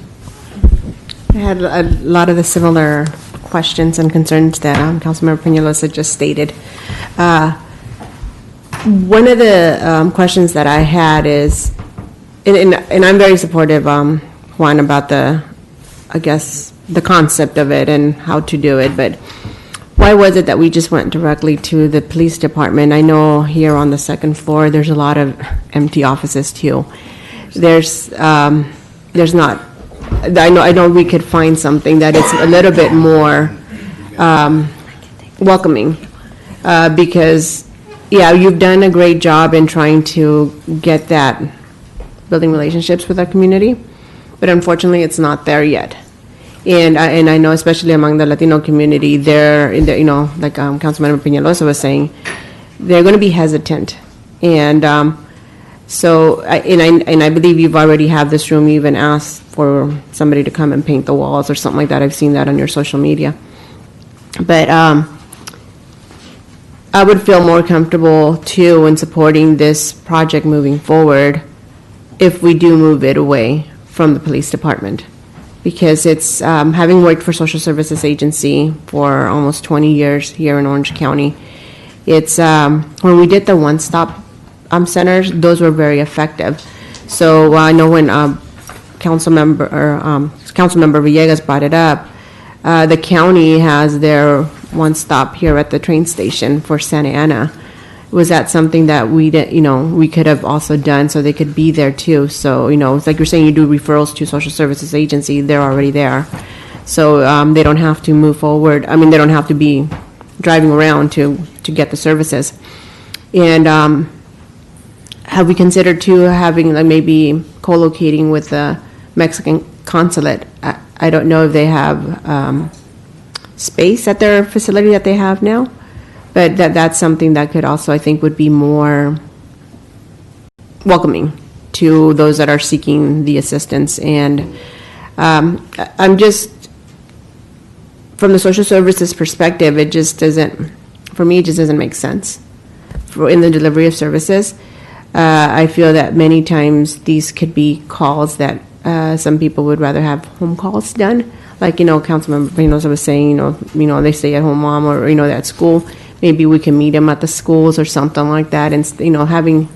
I had a lot of the similar questions and concerns that Councilmember Peñalosa just stated. One of the questions that I had is, and I'm very supportive, Juan, about the concept of it and how to do it, but why was it that we just went directly to the police department? I know here on the second floor, there's a lot of empty offices too. There's not, I know we could find something that is a little bit more welcoming, because, yeah, you've done a great job in trying to get that, building relationships with our community, but unfortunately, it's not there yet. And I know, especially among the Latino community, they're in the, like Councilmember Peñalosa was saying, they're going to be hesitant. And so, I believe you've already have this room, you even asked for somebody to come and paint the walls or something like that. I've seen that on your social media. But I would feel more comfortable too in supporting this project moving forward if we do move it away from the police department. Because it's, having worked for Social Services Agency for almost 20 years here in Orange County, it's, when we did the one-stop centers, those were very effective. So I know when Councilmember Villegas brought it up, the county has their one-stop here at the train station for Santa Ana. Was that something that we did, we could have also done so they could be there too? So, it's like you're saying, you do referrals to Social Services Agency, they're already there. So they don't have to move forward. I mean, they don't have to be driving around to get the services. And have we considered too having like maybe co-locating with the Mexican consulate? I don't know if they have space at their facility that they have now. But that's something that could also, I think, would be more welcoming to those that are seeking the assistance. And I'm just, from the social services perspective, it just doesn't, for me, it just doesn't make sense in the delivery of services. I feel that many times these could be calls that some people would rather have home calls done. Like, Councilmember Peñalosa was saying, they stay at home mom or, they're at school. Maybe we can meet them at the schools or something like that, and having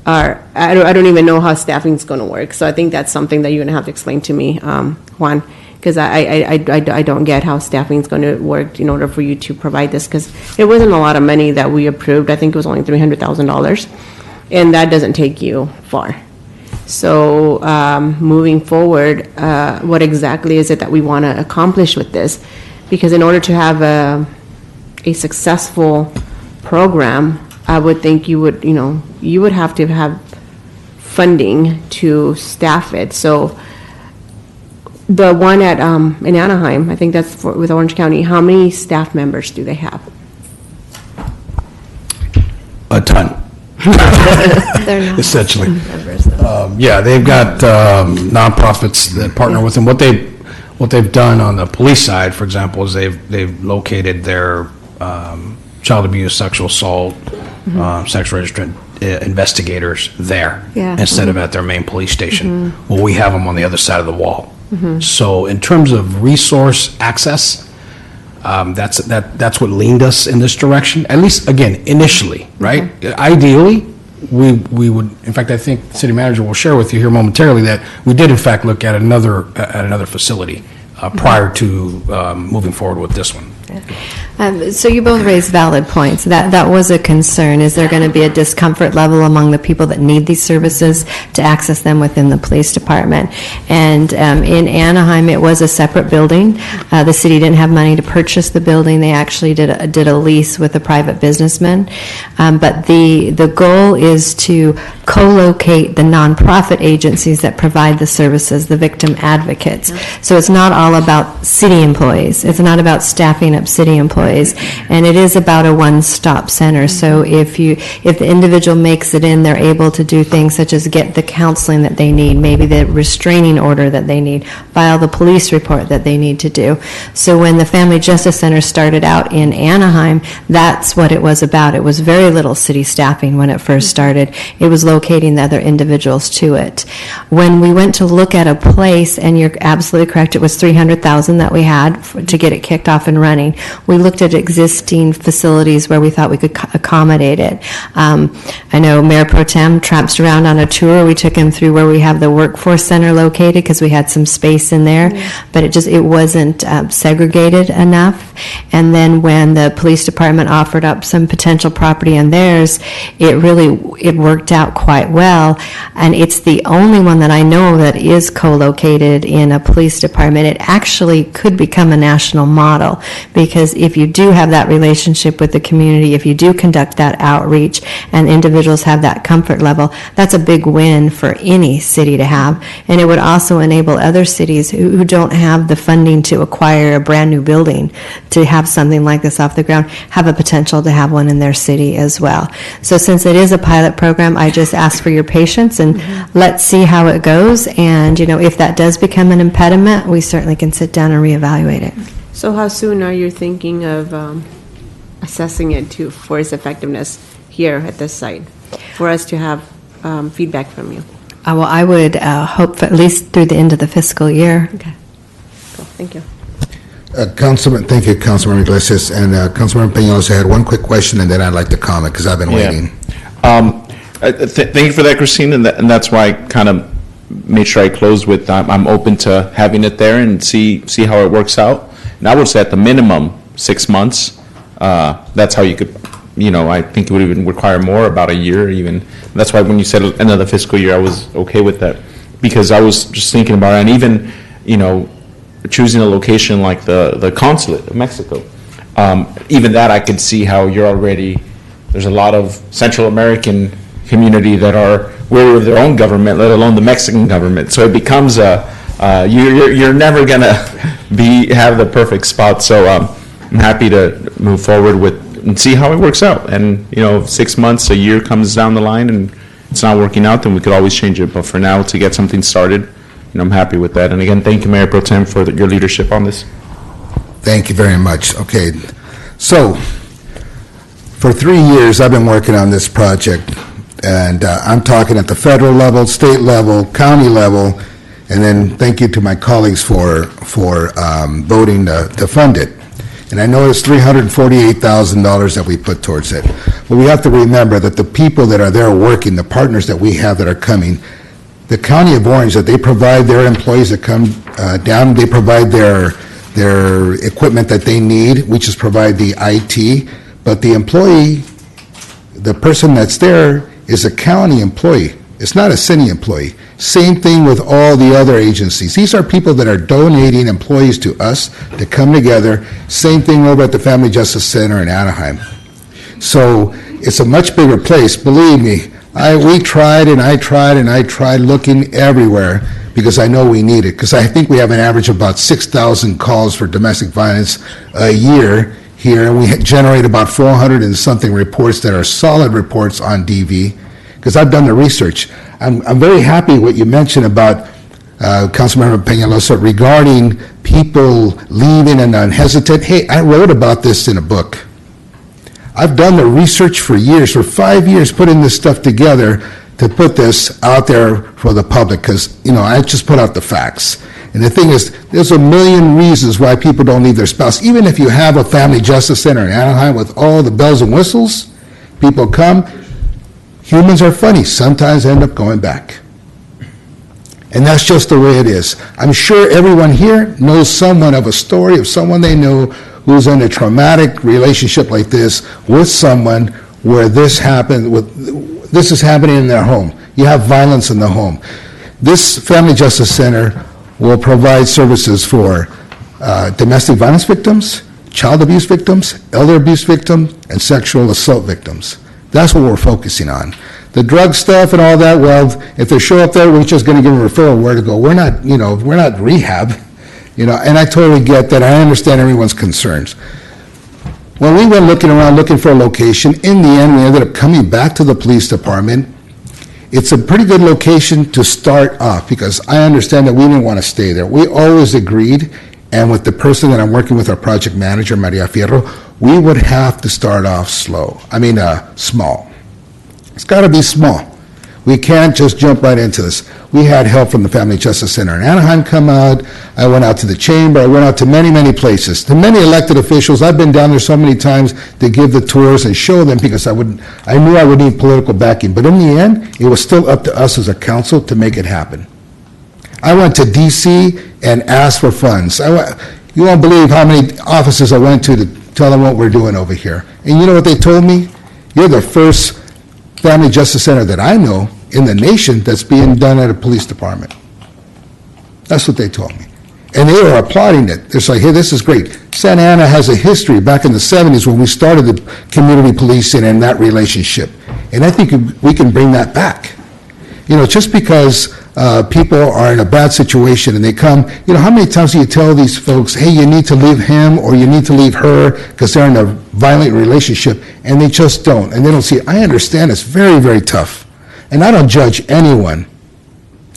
our, I don't even know how staffing is going to work. So I think that's something that you're going to have to explain to me, Juan, because I don't get how staffing is going to work in order for you to provide this, because it wasn't a lot of money that we approved. I think it was only $300,000, and that doesn't take you far. So moving forward, what exactly is it that we want to accomplish with this? Because in order to have a successful program, I would think you would, you would have to have funding to staff it. So the one at, in Anaheim, I think that's with Orange County, how many staff members do they have? A ton, They're not essentially. members, though. Yeah, they've got nonprofits that partner with them. What they've done on the police side, for example, is they've located their child abuse, sexual assault, sex registered investigators there Yeah. instead of at their main police station. Well, we have them on the other side of the wall. So in terms of resource access, that's what leaned us in this direction, at least, again, initially, right? Ideally, we would, in fact, I think the city manager will share with you here momentarily that we did in fact look at another facility prior to moving forward with this one. So you both raised valid points. That was a concern. Is there going to be a discomfort level among the people that need these services to access them within the police department? And in Anaheim, it was a separate building. The city didn't have money to purchase the building. They actually did a lease with a private businessman. But the goal is to co-locate the nonprofit agencies that provide the services, the victim advocates. So it's not all about city employees. It's not about staffing up city employees, and it is about a one-stop center. So if the individual makes it in, they're able to do things such as get the counseling that they need, maybe the restraining order that they need, file the police report that they need to do. So when the Family Justice Center started out in Anaheim, that's what it was about. It was very little city staffing when it first started. It was locating the other individuals to it. When we went to look at a place, and you're absolutely correct, it was $300,000 that we had to get it kicked off and running. We looked at existing facilities where we thought we could accommodate it. I know Mayor Pro Tem tramped around on a tour. We took him through where we have the workforce center located because we had some space in there, but it wasn't segregated enough. And then when the police department offered up some potential property in theirs, it worked out quite well. And it's the only one that I know that is co-located in a police department. It actually could become a national model, because if you do have that relationship with the community, if you do conduct that outreach and individuals have that comfort level, that's a big win for any city to have. And it would also enable other cities who don't have the funding to acquire a brand new building to have something like this off the ground, have a potential to have one in their city as well. So since it is a pilot program, I just ask for your patience and let's see how it goes. And, if that does become an impediment, we certainly can sit down and reevaluate it. So how soon are you thinking of assessing it for its effectiveness here at this site, for us to have feedback from you? Well, I would hope for at least through the end of the fiscal year. Okay, cool, thank you. Thank you, Councilman Iglesias. And Councilman Peñalosa had one quick question, and then I'd like to comment, because I've been waiting. Thank you for that, Christine, and that's why I kind of made sure I closed with, I'm open to having it there and see how it works out. And I would say at the minimum, 6 months. That's how you could, I think it would even require more, about a year even. That's why when you said end of the fiscal year, I was okay with that, because I was just thinking about it, and even, choosing a location like the consulate of Mexico. Even that, I could see how there's a lot of Central American community that are wary of their own government, let alone the Mexican government. So it becomes you're never gonna have the perfect spot. So I'm happy to move forward and see how it works out. And 6 months, a year comes down the line, and it's not working out, then we could always change it. But for now, to get something started, I'm happy with that. And again, thank you, Mayor Pro Tem, for your leadership on this. Thank you very much. Okay, so for 3 years, I've been working on this project, and I'm talking at the federal level, state level, county level, and then thank you to my colleagues for voting to fund it. And I know it's $348,000 that we put towards it. But we have to remember that the people that are there working, the partners that we have that are coming, the County of Orange, that they provide their employees that come down, they provide their equipment that they need, we just provide the IT, but the employee, the person that's there is a county employee. It's not a city employee. Same thing with all the other agencies. These are people that are donating employees to us to come together. Same thing over at the Family Justice Center in Anaheim. So it's a much bigger place. Believe me, we tried and I tried looking everywhere because I know we need it. Because I think we have an average of about 6,000 calls for domestic violence a year here. And we generate about 400 and something reports that are solid reports on DV. Because I've done the research. I'm very happy what you mentioned about Councilmember Peñalosa regarding people leaving and unhesitant. Hey, I wrote about this in a book. I've done the research for years, for 5 years, putting this stuff together to put this out there for the public, because, I just put out the facts. And the thing is, there's a million reasons why people don't leave their spouse. Even if you have a Family Justice Center in Anaheim with all the bells and whistles, people come. Humans are funny. Sometimes end up going back. And that's just the way it is. I'm sure everyone here knows someone of a story of someone they know who's in a traumatic relationship like this with someone where this happened, this is happening in their home. You have violence in the home. This Family Justice Center will provide services for domestic violence victims, child abuse victims, elder abuse victims, and sexual assault victims. That's what we're focusing on. The drug stuff and all that, well, if they show up there, we're just going to give them a referral where to go. We're not, we're not rehab, and I totally get that. I understand everyone's concerns. When we went looking around, looking for a location, in the end, we ended up coming back to the police department. It's a pretty good location to start off, because I understand that we didn't want to stay there. We always agreed, and with the person that I'm working with, our project manager, Maria Fierro, we would have to start off small. It's got to be small. We can't just jump right into this. We had help from the Family Justice Center in Anaheim come out. I went out to the chamber. I went out to many, many places, to many elected officials. I've been down there so many times to give the tours and show them, because I knew I would need political backing. But in the end, it was still up to us as a council to make it happen. I went to D.C. and asked for funds. You won't believe how many offices I went to tell them what we're doing over here. And you know what they told me? You're the first Family Justice Center that I know in the nation that's being done at a police department. That's what they told me. And they were applauding it. They're like, hey, this is great. Santa Ana has a history back in the 70s when we started the community policing and that relationship. And I think we can bring that back. Just because people are in a bad situation and they come, how many times do you tell these folks, hey, you need to leave him or you need to leave her because they're in a violent relationship, and they just don't, and they don't see it. I understand it's very, very tough. And I don't judge anyone.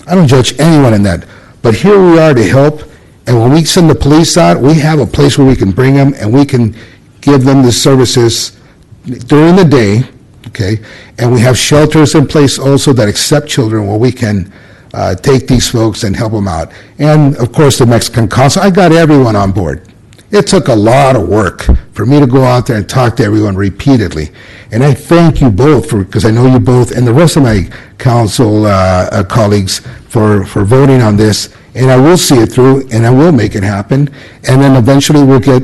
I don't judge anyone in that. But here we are to help, and when we send the police out, we have a place where we can bring them and we can give them the services during the day, okay? And we have shelters in place also that accept children where we can take these folks and help them out. And, of course, the Mexican consul. I got everyone on board. It took a lot of work for me to go out there and talk to everyone repeatedly. And I thank you both, because I know you both, and the rest of my council colleagues for voting on this. And I will see it through, and I will make it happen. And then eventually we'll get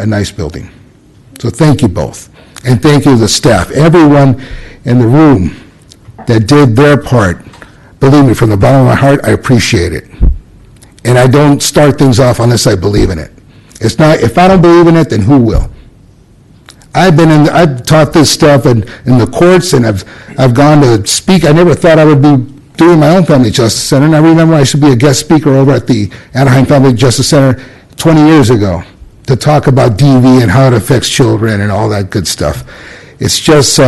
a nice building. So thank you both. And thank you to the staff. Everyone in the room that did their part, believe me, from the bottom of my heart, I appreciate it. And I don't start things off unless I believe in it. It's not, if I don't believe in it, then who will? I've taught this stuff in the courts, and I've gone to speak. I never thought I would be doing my own Family Justice Center, and I remember I should be a guest speaker over at the Anaheim Family Justice Center 20 years ago to talk about DV and how it affects children and all that good stuff. It's just,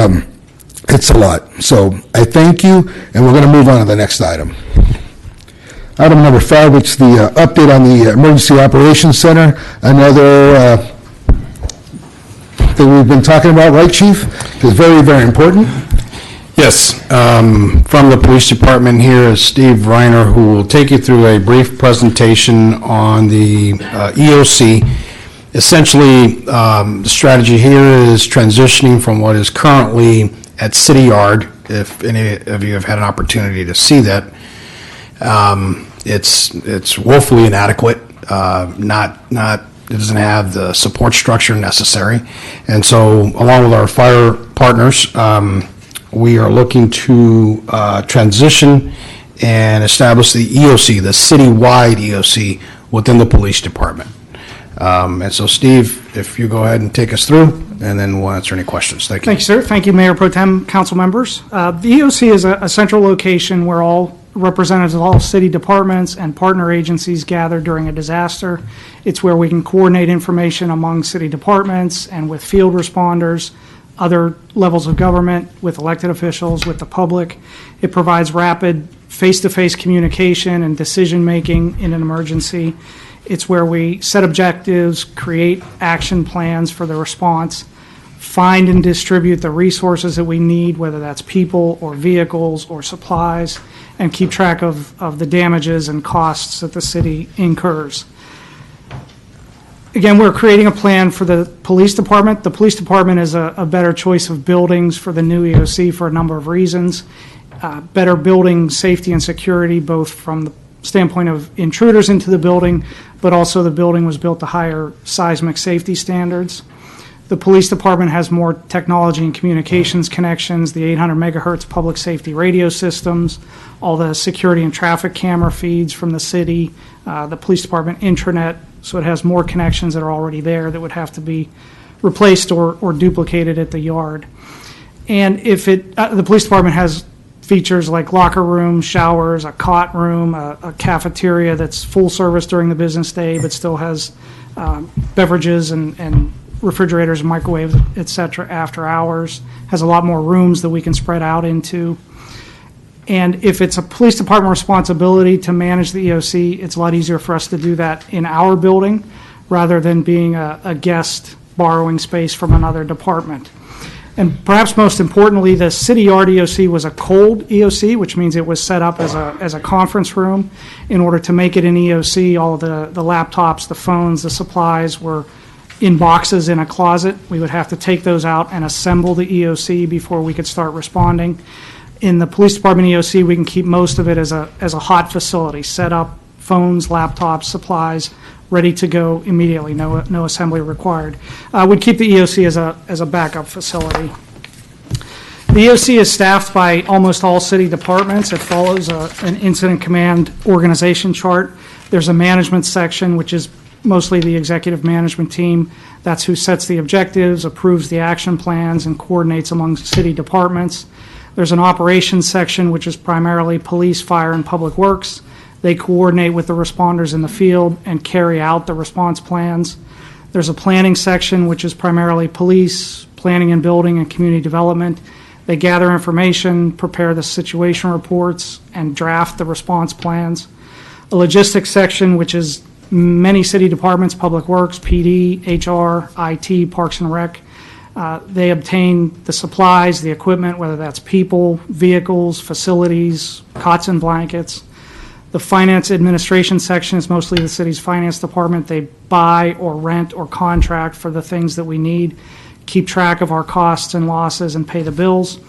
it's a lot. So I thank you, and we're going to move on to the next item. Item number 5, which is the update on the Emergency Operations Center, another thing we've been talking about, right, Chief? It's very, very important. Yes, from the police department here is Steve Reiner, who will take you through a brief presentation on the EOC. Essentially, the strategy here is transitioning from what is currently at City Yard, if any of you have had an opportunity to see that. It's woefully inadequate, it doesn't have the support structure necessary. And so, along with our fire partners, we are looking to transition and establish the EOC, the citywide EOC, within the police department. And so, Steve, if you go ahead and take us through, and then we'll answer any questions. Thank you. Thank you, sir. Thank you, Mayor Pro Tem, council members. The EOC is a central location where all representatives of all city departments and partner agencies gather during a disaster. It's where we can coordinate information among city departments and with field responders, other levels of government, with elected officials, with the public. It provides rapid face-to-face communication and decision-making in an emergency. It's where we set objectives, create action plans for the response, find and distribute the resources that we need, whether that's people or vehicles or supplies, and keep track of the damages and costs that the city incurs. Again, we're creating a plan for the police department. The police department is a better choice of buildings for the new EOC for a number of reasons. Better building safety and security, both from the standpoint of intruders into the building, but also the building was built to higher seismic safety standards. The police department has more technology and communications connections, the 800 megahertz public safety radio systems, all the security and traffic camera feeds from the city, the police department intranet, so it has more connections that are already there that would have to be replaced or duplicated at the yard. And if the police department has features like locker rooms, showers, a cot room, a cafeteria that's full service during the business day, but still has beverages and refrigerators and microwaves, et cetera, after hours, has a lot more rooms that we can spread out into. And if it's a police department responsibility to manage the EOC, it's a lot easier for us to do that in our building rather than being a guest borrowing space from another department. And perhaps most importantly, the city yard EOC was a cold EOC, which means it was set up as a conference room. In order to make it an EOC, all of the laptops, the phones, the supplies were in boxes in a closet. We would have to take those out and assemble the EOC before we could start responding. In the police department EOC, we can keep most of it as a hot facility, set up phones, laptops, supplies, ready to go immediately, no assembly required. We'd keep the EOC as a backup facility. The EOC is staffed by almost all city departments. It follows an incident command organization chart. There's a management section, which is mostly the executive management team. That's who sets the objectives, approves the action plans, and coordinates among city departments. There's an operations section, which is primarily police, fire, and public works. They coordinate with the responders in the field and carry out the response plans. There's a planning section, which is primarily police, planning and building, and community development. They gather information, prepare the situation reports, and draft the response plans. A logistics section, which is many city departments, public works, PD, HR, IT, Parks and Rec. They obtain the supplies, the equipment, whether that's people, vehicles, facilities, cots and blankets. The finance administration section is mostly the city's finance department. They buy or rent or contract for the things that we need, keep track of our costs and losses, and pay the bills.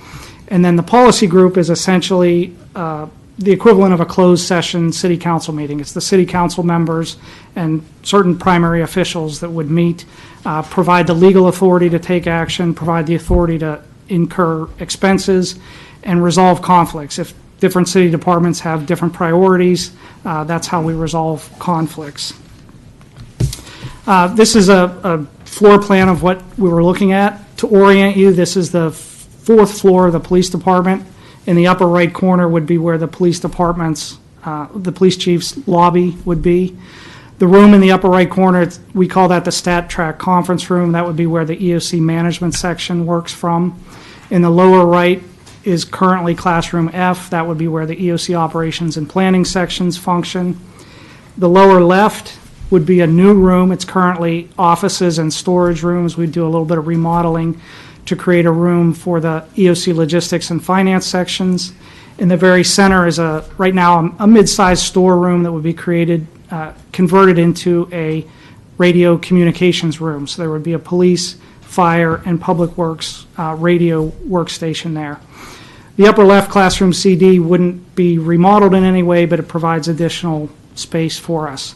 And then the policy group is essentially the equivalent of a closed session city council meeting. It's the city council members and certain primary officials that would meet, provide the legal authority to take action, provide the authority to incur expenses, and resolve conflicts. If different city departments have different priorities, that's how we resolve conflicts. This is a floor plan of what we were looking at. To orient you, this is the fourth floor of the police department. In the upper right corner would be where the police department's, the police chief's lobby would be. The room in the upper right corner, we call that the Stat Track Conference Room. That would be where the EOC management section works from. In the lower right is currently Classroom F. That would be where the EOC operations and planning sections function. The lower left would be a new room. It's currently offices and storage rooms. We do a little bit of remodeling to create a room for the EOC logistics and finance sections. In the very center is right now a mid-sized storeroom that would be created, converted into a radio communications room. So there would be a police, fire, and public works radio workstation there. The upper left classroom CD wouldn't be remodeled in any way, but it provides additional space for us.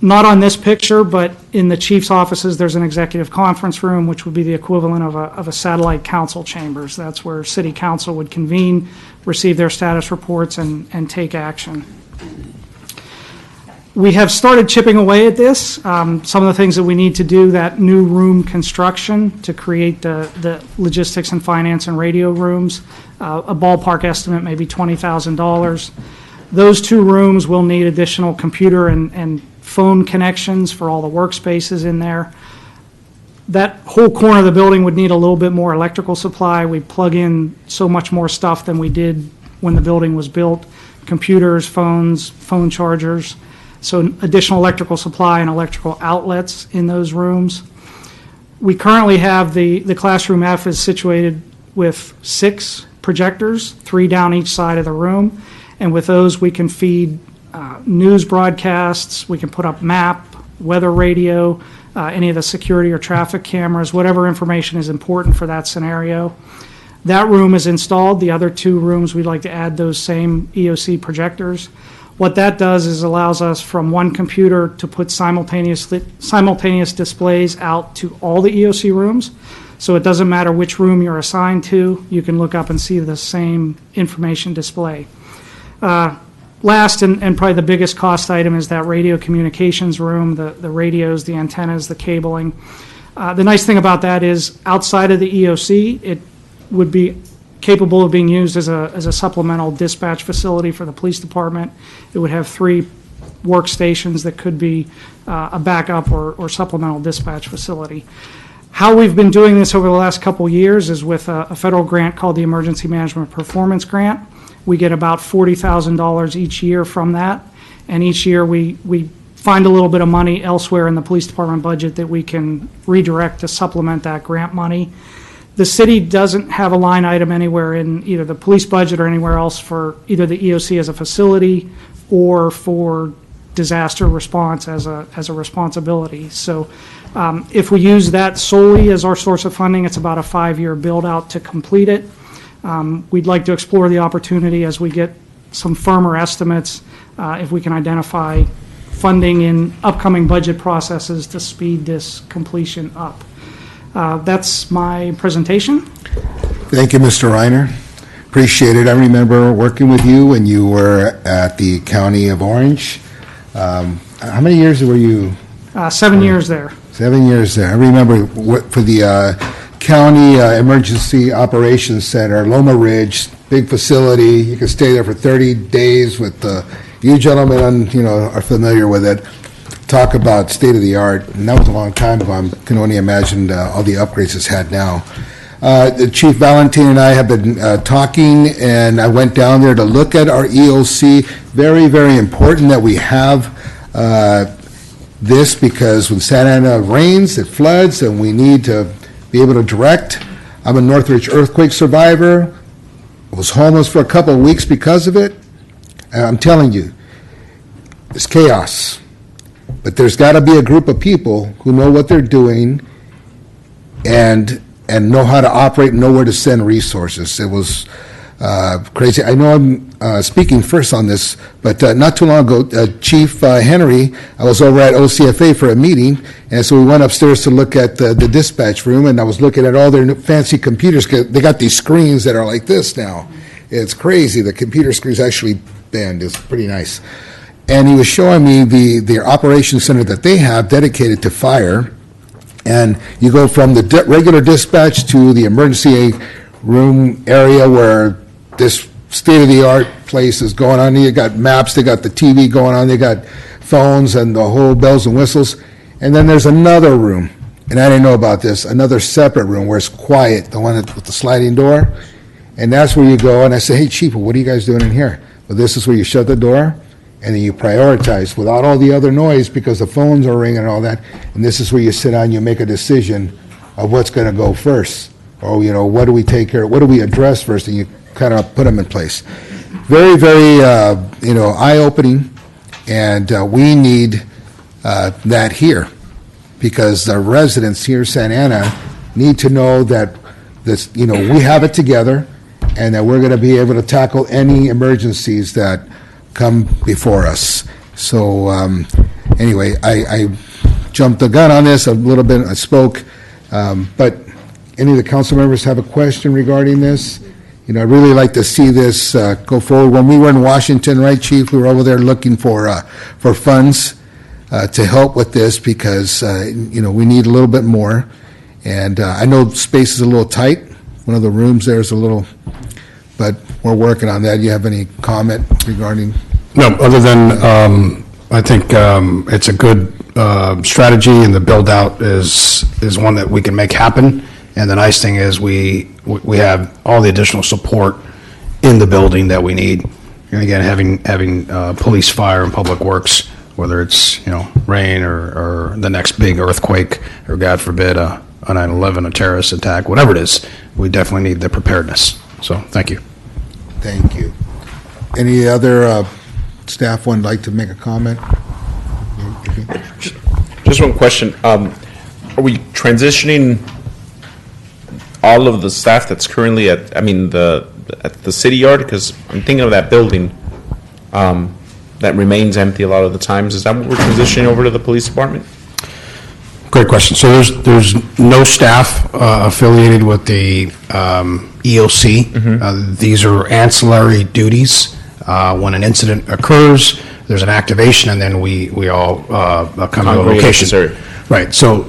Not on this picture, but in the chief's offices, there's an executive conference room, which would be the equivalent of a satellite council chambers. That's where city council would convene, receive their status reports, and take action. We have started chipping away at this. Some of the things that we need to do, that new room construction to create the logistics and finance and radio rooms, a ballpark estimate maybe $20,000. Those 2 rooms will need additional computer and phone connections for all the workspaces in there. That whole corner of the building would need a little bit more electrical supply. We plug in so much more stuff than we did when the building was built: computers, phones, phone chargers. So additional electrical supply and electrical outlets in those rooms. We currently have the classroom F is situated with 6 projectors, 3 down each side of the room. And with those, we can feed news broadcasts, we can put up map, weather radio, any of the security or traffic cameras, whatever information is important for that scenario. That room is installed. The other 2 rooms, we'd like to add those same EOC projectors. What that does is allows us from one computer to put simultaneous displays out to all the EOC rooms. So it doesn't matter which room you're assigned to, you can look up and see the same information display. Last and probably the biggest cost item is that radio communications room, the radios, the antennas, the cabling. The nice thing about that is outside of the EOC, it would be capable of being used as a supplemental dispatch facility for the police department. It would have 3 workstations that could be a backup or supplemental dispatch facility. How we've been doing this over the last couple years is with a federal grant called the Emergency Management Performance Grant. We get about $40,000 each year from that, and each year we find a little bit of money elsewhere in the police department budget that we can redirect to supplement that grant money. The city doesn't have a line item anywhere in either the police budget or anywhere else for either the EOC as a facility or for disaster response as a responsibility. So if we use that solely as our source of funding, it's about a 5-year build out to complete it. We'd like to explore the opportunity as we get some firmer estimates, if we can identify funding in upcoming budget processes to speed this completion up. That's my presentation. Thank you, Mr. Reiner. Appreciate it. I remember working with you when you were at the County of Orange. How many years were you? 7 years there. 7 years there. I remember for the County Emergency Operations Center, Loma Ridge, big facility. You could stay there for 30 days with you gentlemen, are familiar with it. Talk about state of the art, and that was a long time ago. I can only imagine all the upgrades it's had now. The Chief Valentine and I have been talking, and I went down there to look at our EOC. Very, very important that we have this, because when Santa Ana rains, it floods, and we need to be able to direct. I'm a Northridge earthquake survivor. I was homeless for a couple of weeks because of it. And I'm telling you, it's chaos. But there's got to be a group of people who know what they're doing and know how to operate and know where to send resources. It was crazy. I know I'm speaking first on this, but not too long ago, Chief Henry, I was over at OCFA for a meeting, and so we went upstairs to look at the dispatch room, and I was looking at all their new fancy computers. They got these screens that are like this now. It's crazy. The computer screens actually bend. It's pretty nice. And he was showing me their operations center that they have dedicated to fire. And you go from the regular dispatch to the emergency room area where this state-of-the-art place is going on. You got maps, they got the TV going on, they got phones and the whole bells and whistles. And then there's another room, and I didn't know about this, another separate room where it's quiet, the one with the sliding door. And that's where you go, and I say, hey, Chief, what are you guys doing in here? Well, this is where you shut the door, and then you prioritize without all the other noise because the phones are ringing and all that. And this is where you sit down, you make a decision of what's going to go first. Or, what do we take care of? What do we address first? And you kind of put them in place. Very, very, eye-opening. And we need that here because the residents here in Santa Ana need to know that this, we have it together and that we're going to be able to tackle any emergencies that come before us. So, and anyway, I jumped the gun on this a little bit, I spoke, but any of the council members have a question regarding this? You know, I'd really like to see this go forward. When we were in Washington, right, Chief, we were over there looking for funds to help with this because, you know, we need a little bit more. And I know space is a little tight. One of the rooms there is a little, but we're working on that. You have any comment regarding? No, other than, I think it's a good strategy, and the build-out is one that we can make happen. And the nice thing is we have all the additional support in the building that we need. And again, having police, fire, and public works, whether it's, you know, rain or the next big earthquake, or God forbid, a 9/11, a terrorist attack, whatever it is, we definitely need the preparedness. So, thank you. Thank you. Any other staff would like to make a comment? Just one question. Are we transitioning all of the staff that's currently at the city yard? Because I'm thinking of that building that remains empty a lot of the times. Is that what we're transitioning over to the police department? Great question. So there's no staff affiliated with the EOC. These are ancillary duties. When an incident occurs, there's an activation, and then we all come to a location. Necessary. Right. So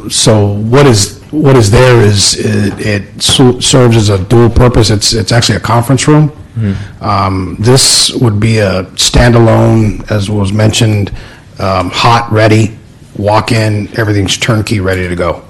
what is there is it serves as a dual purpose. It's actually a conference room. This would be a standalone, as was mentioned, hot, ready, walk in, everything's turnkey, ready to go.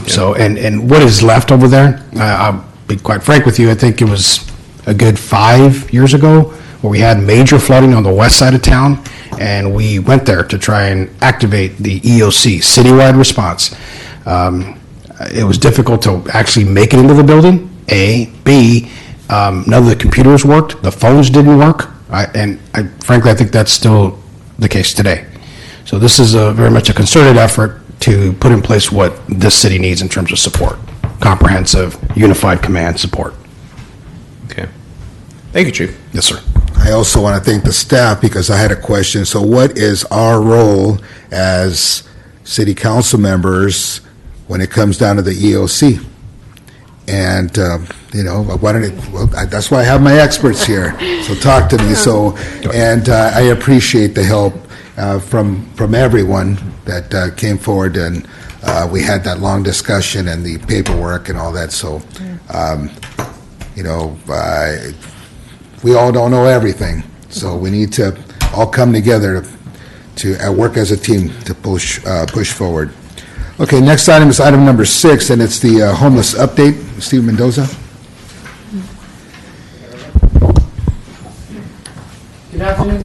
So, and what is left over there, I'll be quite frank with you, I think it was a good 5 years ago where we had major flooding on the west side of town, and we went there to try and activate the EOC, citywide response. It was difficult to actually make it into the building, A. B, none of the computers worked, the phones didn't work, frankly, I think that's still the case today. So this is very much a concerted effort to put in place what this city needs in terms of support, comprehensive, unified command support. Okay. Thank you, Chief. Yes, sir. I also want to thank the staff because I had a question. So what is our role as city council members when it comes down to the EOC? And, you know, that's why I have my experts here. So talk to me. So, and I appreciate the help from everyone that came forward, and we had that long discussion and the paperwork and all that. So, you know, we all don't know everything, so we need to all come together to work as a team to push forward. Okay, next item is item number 6, and it's the homeless update. Steve Mendoza. Good afternoon.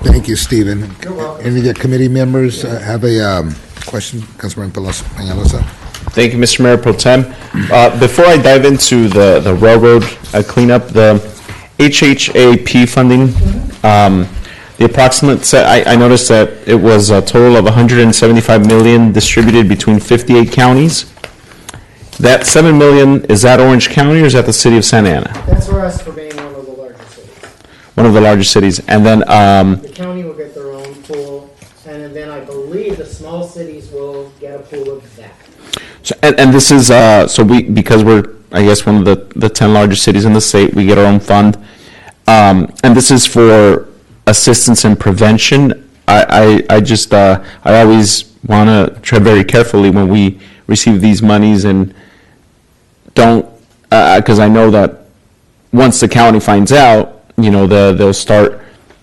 Thank you, Stephen. Any of the committee members have a question? Councilman Peñalosa? Thank you, Mr. Mayor Pro Tem. Before I dive into the railroad cleanup, the HHAP funding, the approximate, I noticed that it was a total of 175 million distributed between 58 counties. That 7 million, is that Orange County or is that the city of Santa Ana? That's for us for being one of the larger cities. One of the largest cities. And then, The county will get their own pool, and then I believe the small cities will get a pool of that. and this is, because we're, I guess, one of the 10 largest cities in the state, we get our own fund. And this is for assistance and prevention. I always want to tread very carefully when we receive these monies and don't, because I know that once the county finds out, they'll start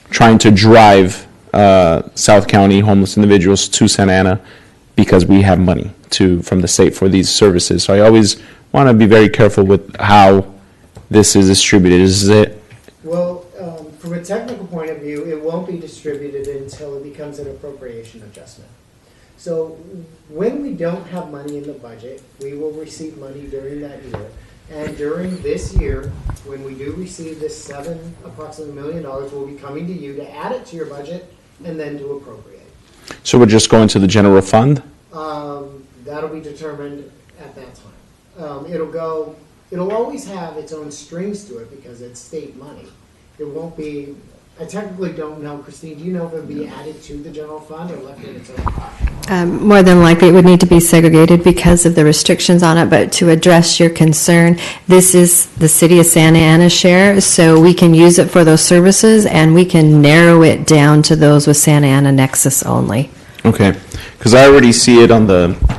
trying to drive South County homeless individuals to Santa Ana because we have money from the state for these services. So I always want to be very careful with how this is distributed. Is it? Well, from a technical point of view, it won't be distributed until it becomes an appropriation adjustment. So when we don't have money in the budget, we will receive money during that year. And during this year, when we do receive this approximately $1 million, we'll be coming to you to add it to your budget and then to appropriate. So we're just going to the general fund? That'll be determined at that time. It'll always have its own strings to it because it's state money. It won't be, I technically don't know, Christine, do you know if it'll be added to the general fund or left in its own? More than likely, it would need to be segregated because of the restrictions on it, but to address your concern, this is the city of Santa Ana share, so we can use it for those services, and we can narrow it down to those with Santa Ana Nexus only. Okay, because I already see it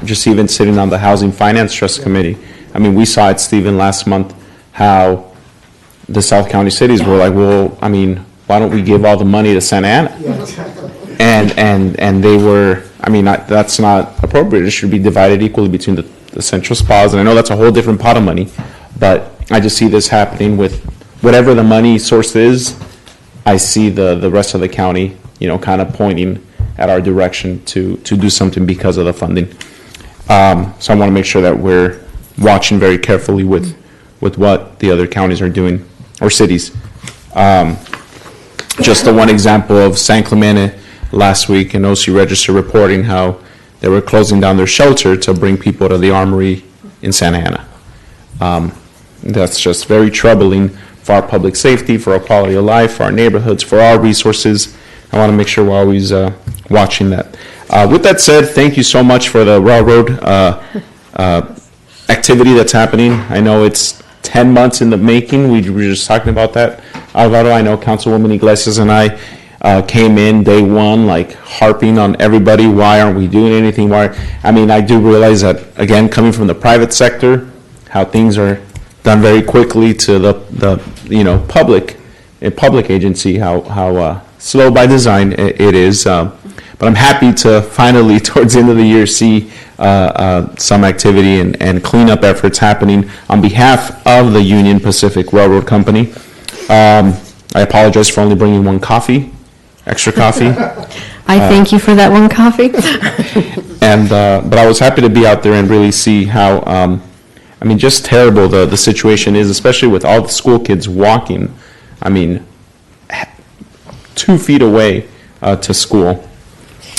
just even sitting on the Housing Finance Trust Committee. I mean, we saw it, Stephen, last month, how the South County cities were like, well, I mean, why don't we give all the money to Santa Ana? Yeah, exactly. And they were, that's not appropriate. It should be divided equally between the central spas, and I know that's a whole different pot of money, but I just see this happening with whatever the money source is. I see the rest of the county, kind of pointing at our direction to do something because of the funding. So I want to make sure that we're watching very carefully with what the other counties are doing, or cities. Just the one example of San Clemente last week, an OC Register reporting how they were closing down their shelter to bring people to the Armory in Santa Ana. That's just very troubling for our public safety, for our quality of life, for our neighborhoods, for our resources. I want to make sure we're always watching that. With that said, thank you so much for the railroad activity that's happening. I know it's 10 months in the making. We were just talking about that. Alvaro, I know Councilwoman Iglesias and I came in day one, like harping on everybody. Why aren't we doing anything? I do realize that, again, coming from the private sector, how things are done very quickly to the public agency, how slow by design it is. But I'm happy to finally, towards the end of the year, see some activity and cleanup efforts happening on behalf of the Union Pacific Railroad Company. I apologize for only bringing one extra coffee. I thank you for that one coffee. But I was happy to be out there and really see how, just terrible the situation is, especially with all the school kids walking, 2 feet away to school,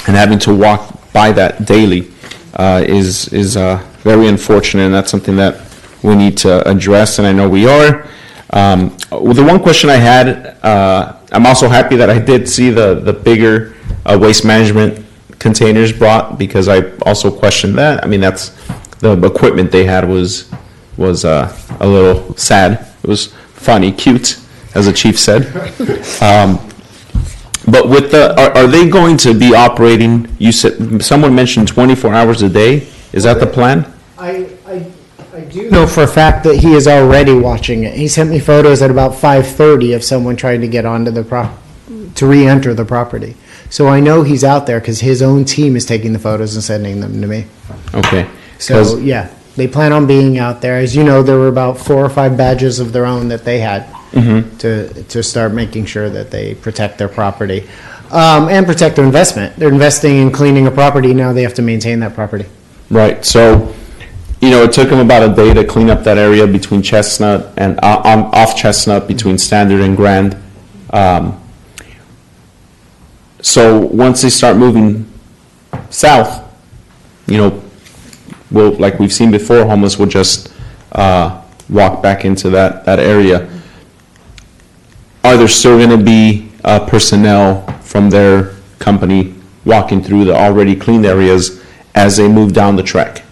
and having to walk by that daily is very unfortunate, and that's something that we need to address, and I know we are. The one question I had, I'm also happy that I did see the bigger waste management containers brought, because I also questioned that. That's the equipment they had was a little sad. It was funny, cute, as the chief said. But with are they going to be operating? You said someone mentioned 24 hours a day. Is that the plan? I do know for a fact that he is already watching it. He sent me photos at about 5:30 of someone trying to get onto to re-enter the property. So I know he's out there because his own team is taking the photos and sending them to me. Okay. So yeah, they plan on being out there. As you know, there were about 4 or 5 badges of their own that they had to start making sure that they protect their property. And protect their investment. They're investing in cleaning a property, now they have to maintain that property. Right, so, it took them about a day to clean up that area between Chestnut and, off Chestnut, between Standard and Grand. So once they start moving south, like we've seen before, homeless will just walk back into that area. Are there still going to be personnel from their company walking through the already cleaned areas as they move down the track?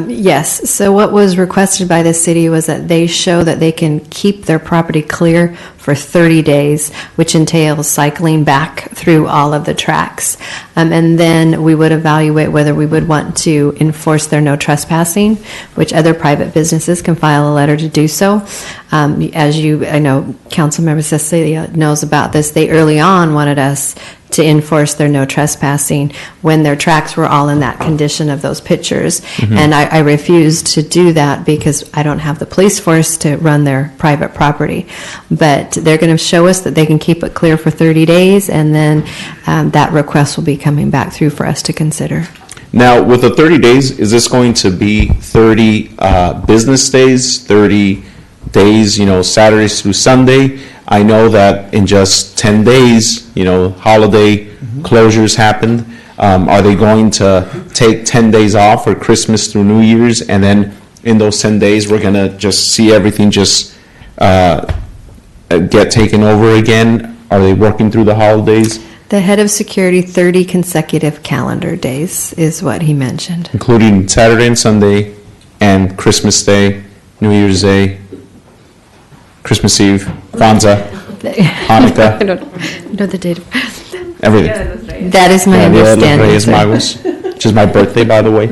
Yes, so what was requested by the city was that they show that they can keep their property clear for 30 days, which entails cycling back through all of the tracks. And then we would evaluate whether we would want to enforce their no trespassing, which other private businesses can file a letter to do so. I know Councilmember Cecilia knows about this. They early on wanted us to enforce their no trespassing when their tracks were all in that condition of those pictures. And I refused to do that because I don't have the police force to run their private property. But they're going to show us that they can keep it clear for 30 days, and then that request will be coming back through for us to consider. Now, with the 30 days, is this going to be 30 business days, 30 days, Saturdays through Sunday? I know that in just 10 days, holiday closures happened. Are they going to take 10 days off for Christmas through New Year's, and then in those 10 days, we're going to just see everything just get taken over again? Are they working through the holidays? The head of security, 30 consecutive calendar days is what he mentioned. Including Saturday and Sunday, and Christmas Day, New Year's Day, Christmas Eve, Kwanzaa, Hanukkah, I don't know the date. everything. That is my Dia de los understanding, Reyes sir. Magos, which is my birthday, by the way.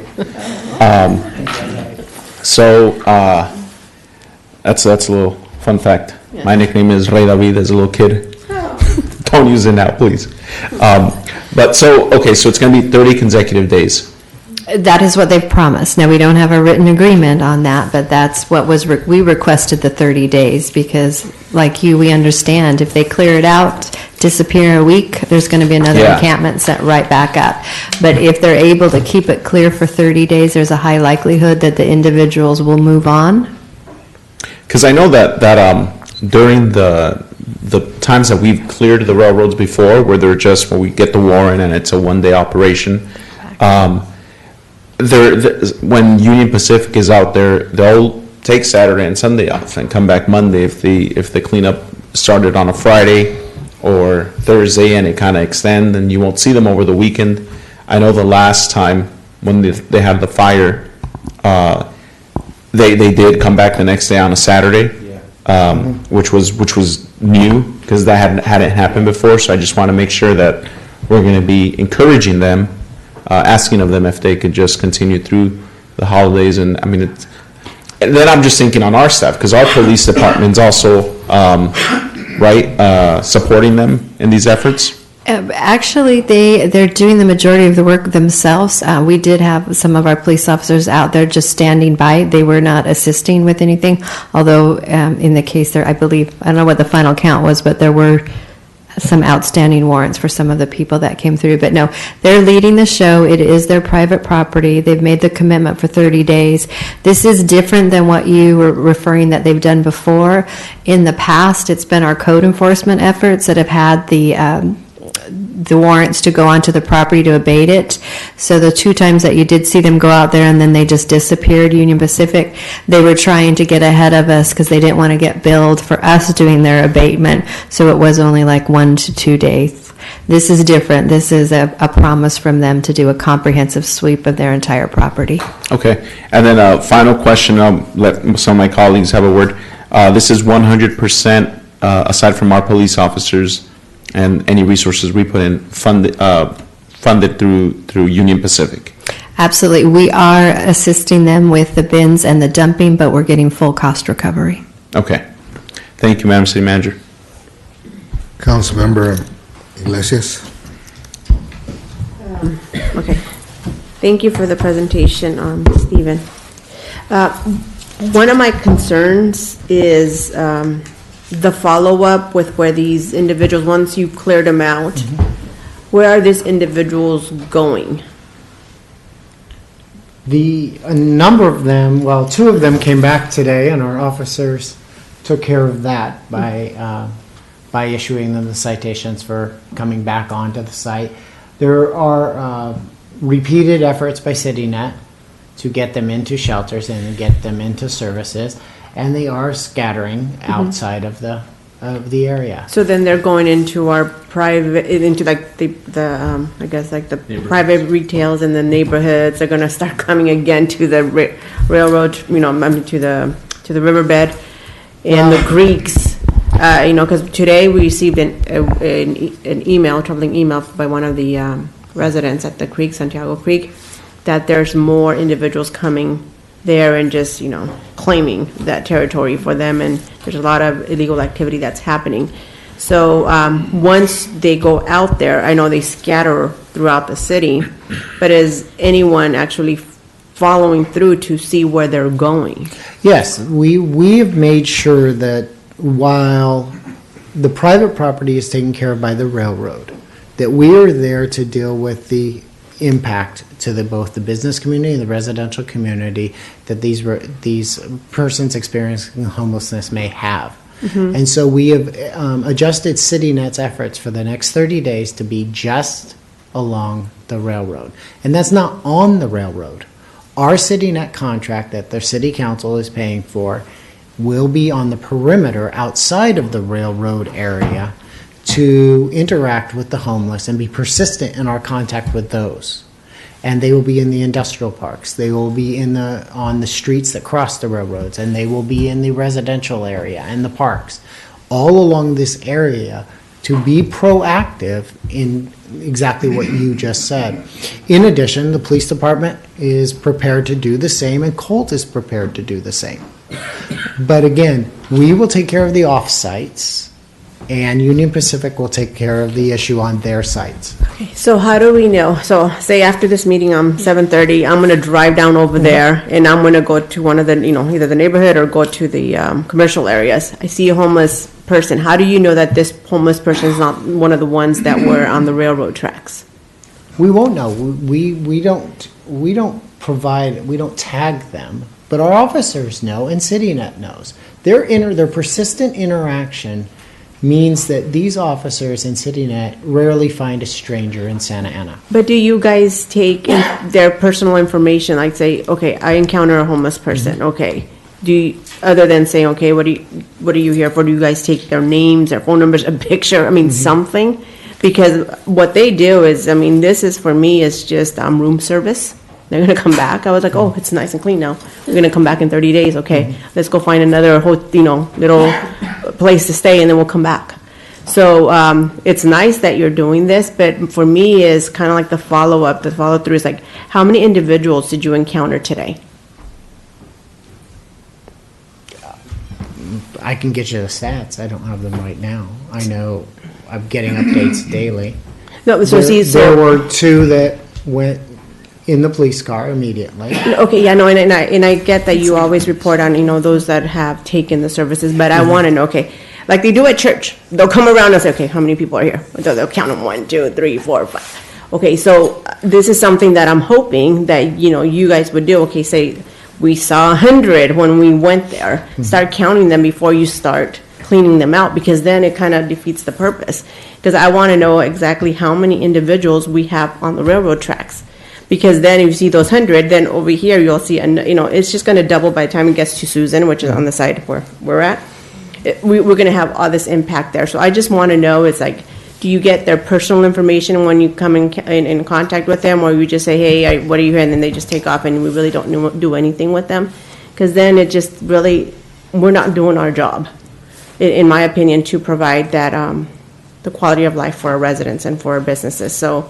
That's a little fun fact. My nickname is Rey David as a little kid. Don't use it now, please. So it's going to be 30 consecutive days. That is what they've promised. Now, we don't have a written agreement on that, but that's what was, we requested the 30 days because, like you, we understand if they clear it out, disappear a week, there's going to be another Yeah. encampment set right back up. But if they're able to keep it clear for 30 days, there's a high likelihood that the individuals will move on. Because I know that during the times that we've cleared the railroads before, where they're just, when we get the warrant and it's a one-day operation, when Union Pacific is out there, they'll take Saturday and Sunday off and come back Monday if the cleanup started on a Friday or Thursday and it kind of extend, and you won't see them over the weekend. I know the last time when they had the fire, they did come back the next day on a Saturday, which was new because that hadn't happened before. So I just want to make sure that we're going to be encouraging them, asking of them if they could just continue through the holidays. And I mean, and then I'm just thinking on our staff because our police department's also supporting them in these efforts. Actually, they're doing the majority of the work themselves. We did have some of our police officers out there just standing by. They were not assisting with anything, although in the case there, I believe, I don't know what the final count was, but there were some outstanding warrants for some of the people that came through. But no, they're leading the show. It is their private property. They've made the commitment for 30 days. This is different than what you were referring that they've done before. In the past, it's been our code enforcement efforts that have had the warrants to go onto the property to abate it. So the two times that you did see them go out there and then they just disappeared, Union Pacific, they were trying to get ahead of us because they didn't want to get billed for us doing their abatement. So it was only like 1 to 2 days. This is different. This is a promise from them to do a comprehensive sweep of their entire property. Okay, and then a final question, I'll let some of my colleagues have a word. This is 100%, aside from our police officers and any resources we put in, funded through Union Pacific. Absolutely. We are assisting them with the bins and the dumping, but we're getting full cost recovery. Okay. Thank you, Madam City Manager. Councilmember Iglesias. Okay. Thank you for the presentation, Stephen. One of my concerns is the follow-up with where these individuals, once you cleared them out, where are these individuals going? A number of them, well, 2 of them came back today, and our officers took care of that by issuing them the citations for coming back onto the site. There are repeated efforts by CityNet to get them into shelters and get them into services, and they are scattering outside of the area. So then they're going into our private, into like the I guess like the private retails in the neighborhoods. They're gonna start coming again to the railroad, I mean, to the riverbed and the creeks. Because today we received an email, troubling email by one of the residents at the creek, Santiago Creek, that there's more individuals coming there and just, claiming that territory for them, and there's a lot of illegal activity that's happening. So once they go out there, I know they scatter throughout the city, but is anyone actually following through to see where they're going? Yes, we have made sure that while the private property is taken care of by the railroad, that we are there to deal with the impact to both the business community and the residential community that these persons experiencing homelessness may have. And so we have adjusted CityNet's efforts for the next 30 days to be just along the railroad. And that's not on the railroad. Our CityNet contract that the city council is paying for will be on the perimeter outside of the railroad area to interact with the homeless and be persistent in our contact with those. And they will be in the industrial parks. They will be on the streets that cross the railroads, and they will be in the residential area and the parks, all along this area, to be proactive in exactly what you just said. In addition, the police department is prepared to do the same, and Colt is prepared to do the same. But again, we will take care of the off-sites, and Union Pacific will take care of the issue on their sites. So how do we know? So say after this meeting on 7:30, I'm gonna drive down over there and I'm gonna go to one of the, either the neighborhood or go to the commercial areas. I see a homeless person. How do you know that this homeless person is not one of the ones that were on the railroad tracks? We won't know. We don't tag them, but our officers know and CityNet knows. Their persistent interaction means that these officers in CityNet rarely find a stranger in Santa Ana. But do you guys take their personal information, like say, okay, I encounter a homeless person, okay. Other than saying, okay, what are you here for? Do you guys take their names, their phone numbers, a picture, something? Because what they do is, this is for me, is just room service. They're gonna come back. I was like, oh, it's nice and clean now. We're gonna come back in 30 days. Okay, let's go find another little place to stay, and then we'll come back. So it's nice that you're doing this, but for me, is kind of like the follow-up. The follow-through is like, how many individuals did you encounter today? I can get you the stats. I don't have them right now. I know I'm getting updates daily. No, so There were 2 that went in the police car immediately. Okay, yeah, no, and I get that you always report on, those that have taken the services, but I want to know, okay, like they do at church, they'll come around and say, okay, how many people are here? They'll count them 1, 2, 3, 4, 5. Okay, so this is something that I'm hoping that, you guys would do. Okay, say we saw 100 when we went there, start counting them before you start cleaning them out, because then it kind of defeats the purpose. Because I want to know exactly how many individuals we have on the railroad tracks. Because then if you see those 100, then over here you'll see, it's just going to double by the time it gets to Susan, which is on the side where we're at. We're going to have all this impact there. So I just want to know, it's like, do you get their personal information when you come in contact with them, or you just say, hey, what are you here? And then they just take off and we really don't do anything with them? Because then it just really, we're not doing our job, in my opinion, to provide that, the quality of life for our residents and for our businesses. So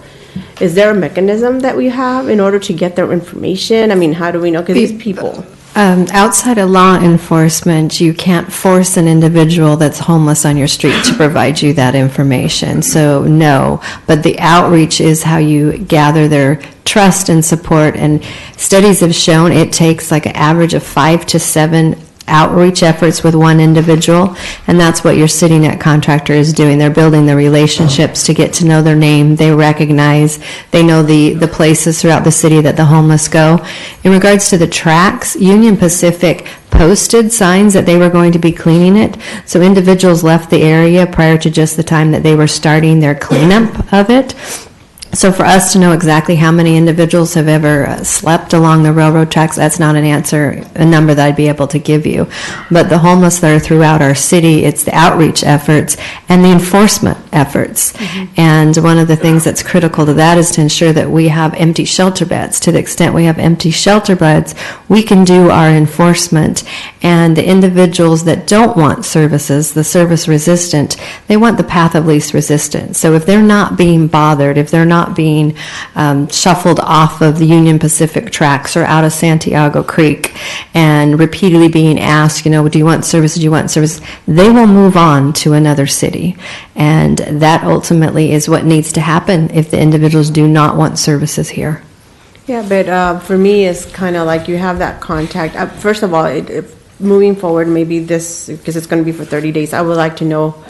is there a mechanism that we have in order to get their information? How do we know? Because these people. Outside of law enforcement, you can't force an individual that's homeless on your street to provide you that information. So no, but the outreach is how you gather their trust and support. And studies have shown it takes like an average of 5 to 7 outreach efforts with one individual, and that's what your city net contractor is doing. They're building the relationships to get to know their name. They recognize, they know the places throughout the city that the homeless go. In regards to the tracks, Union Pacific posted signs that they were going to be cleaning it, so individuals left the area prior to just the time that they were starting their cleanup of it. So for us to know exactly how many individuals have ever slept along the railroad tracks, that's not a number that I'd be able to give you. But the homeless that are throughout our city, it's the outreach efforts and the enforcement efforts. And one of the things that's critical to that is to ensure that we have empty shelter beds. To the extent we have empty shelter beds, we can do our enforcement. And the individuals that don't want services, the service resistant, they want the path of least resistance. So if they're not being bothered, if they're not being shuffled off of the Union Pacific tracks or out of Santiago Creek and repeatedly being asked, do you want service, do you want service, they will move on to another city. And that ultimately is what needs to happen if the individuals do not want services here. Yeah, but for me, it's kind of like you have that contact. First of all, moving forward, maybe this, because it's going to be for 30 days, I would like to know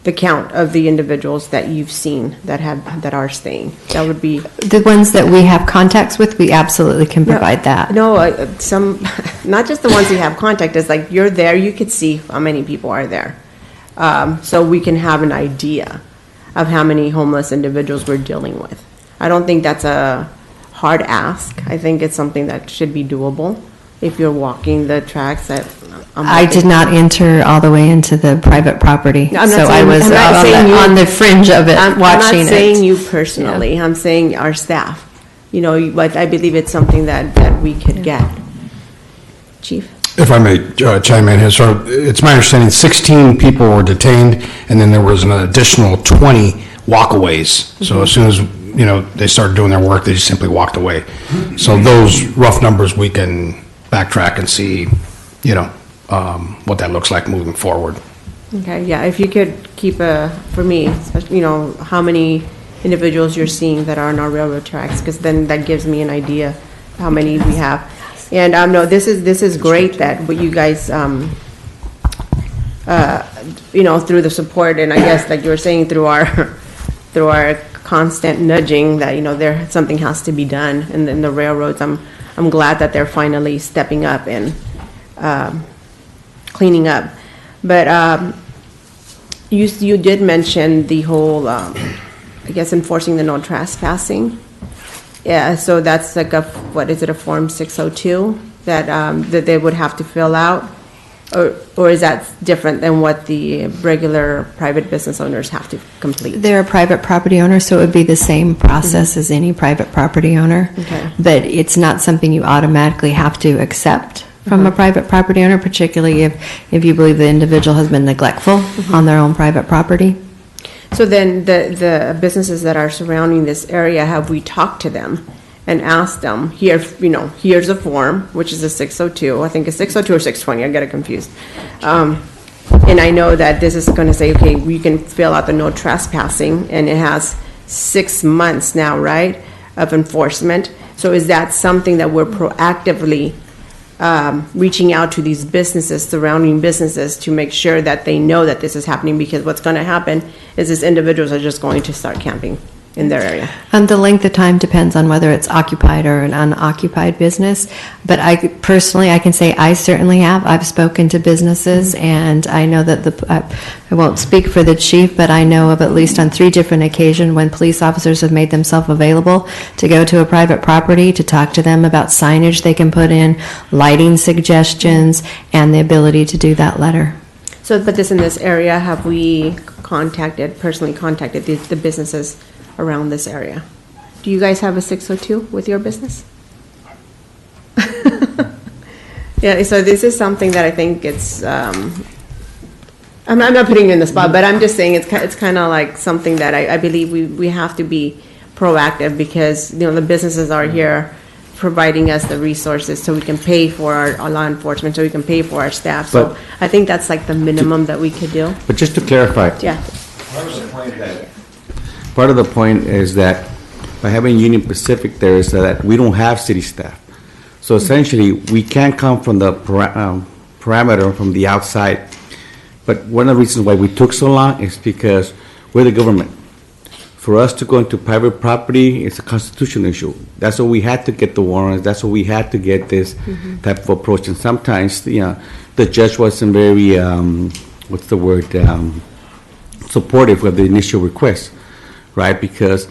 the count of the individuals that you've seen that are staying. That would be... The ones that we have contacts with, we absolutely can provide that. No, not just the ones you have contact, it's like you're there, you could see how many people are there. So we can have an idea of how many homeless individuals we're dealing with. I don't think that's a hard ask. I think it's something that should be doable if you're walking the tracks that... I did not enter all the way into the private property, No, I'm not so I saying- was I'm not saying you- on the fringe of it, I'm watching not saying it. you personally, I'm saying our staff. But I believe it's something that we could get. Chief? If I may chime in here, so it's my understanding 16 people were detained, and then there was an additional 20 walkaways. So as soon as, they started doing their work, they just simply walked away. So those rough numbers, we can backtrack and see, what that looks like moving forward. Okay, yeah, if you could keep for me, especially, how many individuals you're seeing that are on our railroad tracks, because then that gives me an idea how many we have. And no, this is great that what you guys, through the support, and I guess like you were saying, through our constant nudging that something has to be done in the railroads. I'm glad that they're finally stepping up and cleaning up. But you did mention the whole, enforcing the no trespassing. Yeah, so that's like a Form 602 that they would have to fill out? Or is that different than what the regular private business owners have to complete? They're a private property owner, so it would be the same process as any private property owner. Okay. But it's not something you automatically have to accept from a private property owner, particularly if you believe the individual has been neglectful on their own private property. So then the businesses that are surrounding this area, have we talked to them and asked them, here's a form, which is a 602, I think it's 602 or 620, I get it confused. And I know that this is going to say, okay, we can fill out the no trespassing, and it has 6 months now, right, of enforcement. So is that something that we're proactively reaching out to these businesses, surrounding businesses, to make sure that they know that this is happening? Because what's going to happen is these individuals are just going to start camping in their area. And the length of time depends on whether it's occupied or an unoccupied business. But I can say I certainly have. I've spoken to businesses, and I know that I won't speak for the chief, but I know of at least on 3 different occasions when police officers have made themselves available to go to a private property to talk to them about signage they can put in, lighting suggestions, and the ability to do that letter. So, but in this area, have we personally contacted the businesses around this area? Do you guys have a 602 with your business? Yeah, so this is something that I think it's, I'm not putting you in the spot, but I'm just saying it's kind of like something that I believe we have to be proactive, because, the businesses are here providing us the resources so we can pay for our law enforcement, so we can pay for our staff. So But- I think that's like the minimum that we could do. But just to clarify, Yeah. part of the point is that by having Union Pacific there is that we don't have city staff. So essentially, we can't come from the parameter from the outside. But one of the reasons why we took so long is because we're the government. For us to go into private property, it's a constitutional issue. That's why we had to get the warrants, that's why we had to get this type of approach. And sometimes, the judge wasn't very, supportive of the initial request, right? Because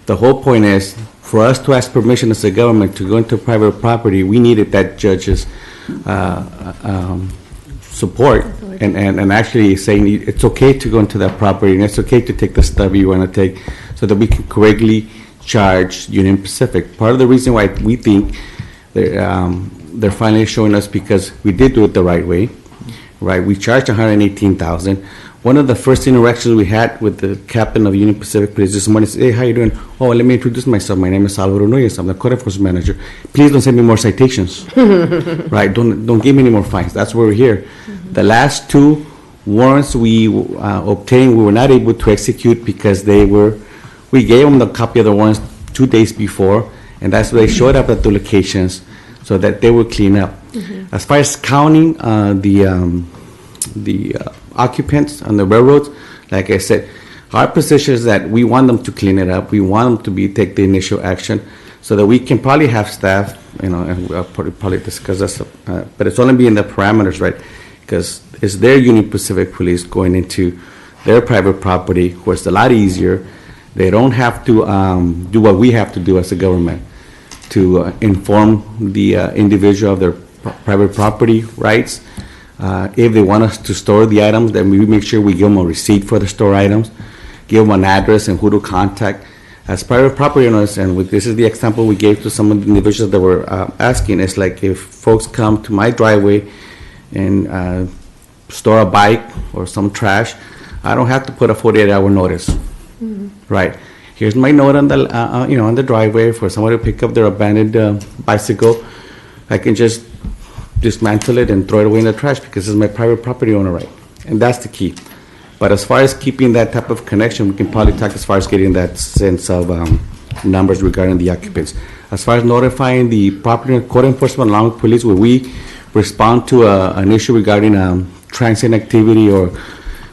the whole point is, for us to ask permission as a government to go into private property, we needed that judge's support and actually saying it's okay to go into that property and it's okay to take the step you want to take so that we can correctly charge Union Pacific. Part of the reason why we think they're finally showing us because we did do it the right way, right? We charged $118,000. One of the first interactions we had with the captain of Union Pacific Police this morning said, "Hey, how you doing? Oh, let me introduce myself. My name is Salvador Núñez. I'm the code enforcement manager. Please don't send me more citations, right? Don't give me any more fines. That's why we're here." The last two warrants we obtained, we were not able to execute because we gave them the copy of the warrants 2 days before, and that's why they showed up at the locations so that they would clean up. As far as counting the occupants on the railroads, like I said, our position is that we want them to clean it up. We want them to take the initial action so that we can probably have staff, and we'll probably discuss this, but it's only be in the parameters, right? Because it's their Union Pacific Police going into their private property, where it's a lot easier. They don't have to do what we have to do as a government to inform the individual of their private property rights. If they want us to store the items, then we make sure we give them a receipt for the store items, give them an address and who to contact. As private property owners, and this is the example we gave to some of the individuals that were asking, it's like if folks come to my driveway and store a bike or some trash, I don't have to put a 48-hour notice, right? Here's my note on the on the driveway for somebody to pick up their abandoned bicycle. I can just dismantle it and throw it away in the trash because it's my private property owner right, and that's the key. But as far as keeping that type of connection, we can probably talk as far as getting that sense of numbers regarding the occupants. As far as notifying the property and code enforcement along with police, where we respond to an issue regarding transient activity or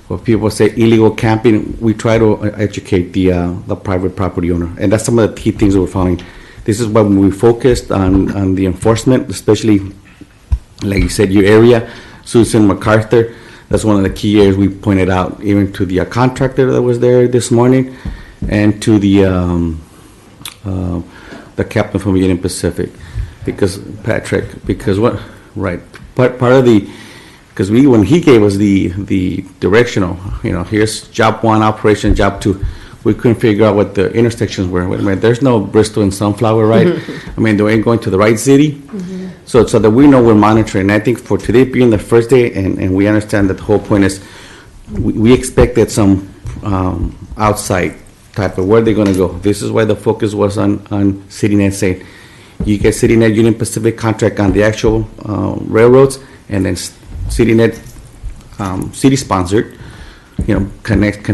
what people say illegal camping, we try to educate the private property owner, and that's some of the key things that we're following. This is when we focused on the enforcement, especially like you said, your area, Susan MacArthur. That's one of the key areas we pointed out, even to the contractor that was there this morning, and to the captain from Union Pacific, because when he gave us the directional, here's job 1, operation, job 2. We couldn't figure out what the intersections were. Wait a minute, there's no Bristol and Sunflower, right? I mean, they ain't going to the right city. So that we know we're monitoring. I think for today being the first day, and we understand that the whole point is, we expected some outside type of where they're going to go. This is why the focus was on CityNet saying, you get CityNet Union Pacific contract on the actual railroads, and then CityNet city-sponsored, connect,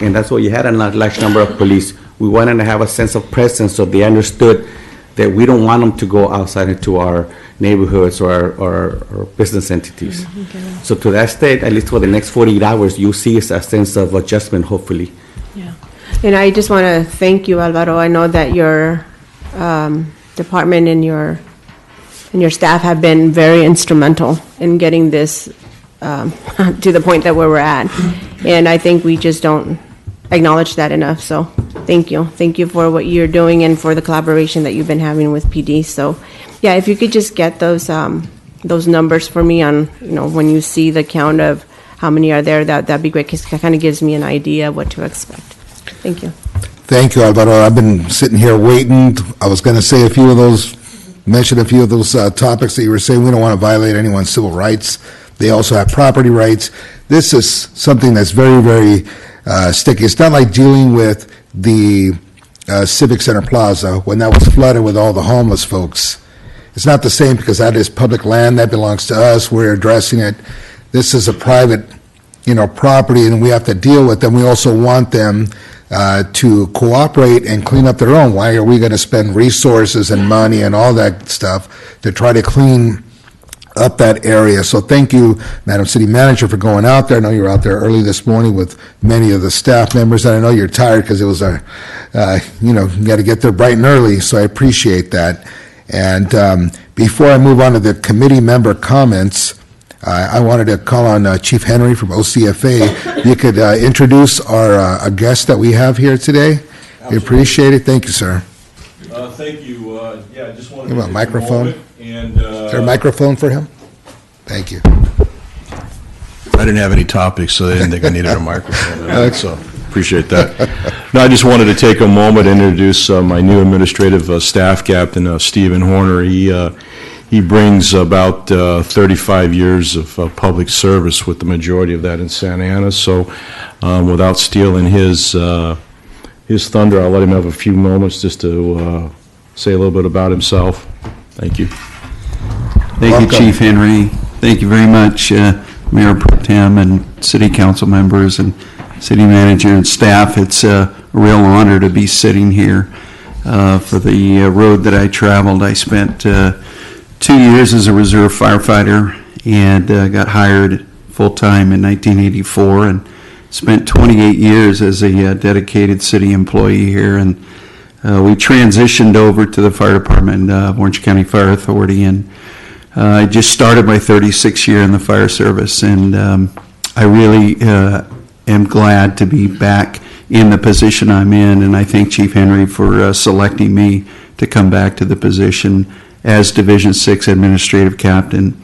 and that's what you had a large number of police. We wanted to have a sense of presence so they understood that we don't want them to go outside into our neighborhoods or our business entities. So to that state, at least for the next 48 hours, you'll see a sense of adjustment, hopefully. Yeah. And I just want to thank you, Alvaro. I know that your department and your staff have been very instrumental in getting this to the point that where we're at. And I think we just don't acknowledge that enough. So thank you. Thank you for what you're doing and for the collaboration that you've been having with PD. So yeah, if you could just get those numbers for me on, when you see the count of how many are there, that'd be great, because it kind of gives me an idea of what to expect. Thank you. Thank you, Alvaro. I've been sitting here waiting. I was going to say mention a few of those topics that you were saying. We don't want to violate anyone's civil rights. They also have property rights. This is something that's very, very sticky. It's not like dealing with the Civic Center Plaza when that was flooded with all the homeless folks. It's not the same because that is public land that belongs to us. We're addressing it. This is a private, property, and we have to deal with them. We also want them to cooperate and clean up their own. Why are we going to spend resources and money and all that stuff to try to clean up that area. So thank you, Madam City Manager, for going out there. I know you were out there early this morning with many of the staff members, and I know you're tired because it was you got to get there bright and early, so I appreciate that. And before I move on to the committee member comments, I wanted to call on Chief Henry from OCFA. You could introduce our guest that we have here today. We appreciate it. Thank you, sir. Thank you. I just wanted You to want a take microphone? moment and, Is there a microphone for him? Thank you. I didn't have any topics, so they didn't think I needed a microphone. So appreciate that. No, I just wanted to take a moment to introduce my new administrative staff captain, Stephen Horner. He brings about 35 years of public service, with the majority of that in Santa Ana. So without stealing his thunder, I'll let him have a few moments just to say a little bit about himself. Thank you. Thank you, Chief Henry. Thank you very much, Mayor Pro Tem and City Council members and City Manager and staff. It's a real honor to be sitting here for the road that I traveled. I spent 2 years as a reserve firefighter and got hired full-time in 1984 and spent 28 years as a dedicated city employee here. And we transitioned over to the fire department of Orange County Fire Authority, and I just started my 36th year in the fire service, and I really am glad to be back in the position I'm in, and I thank Chief Henry for selecting me to come back to the position as Division 6 Administrative Captain.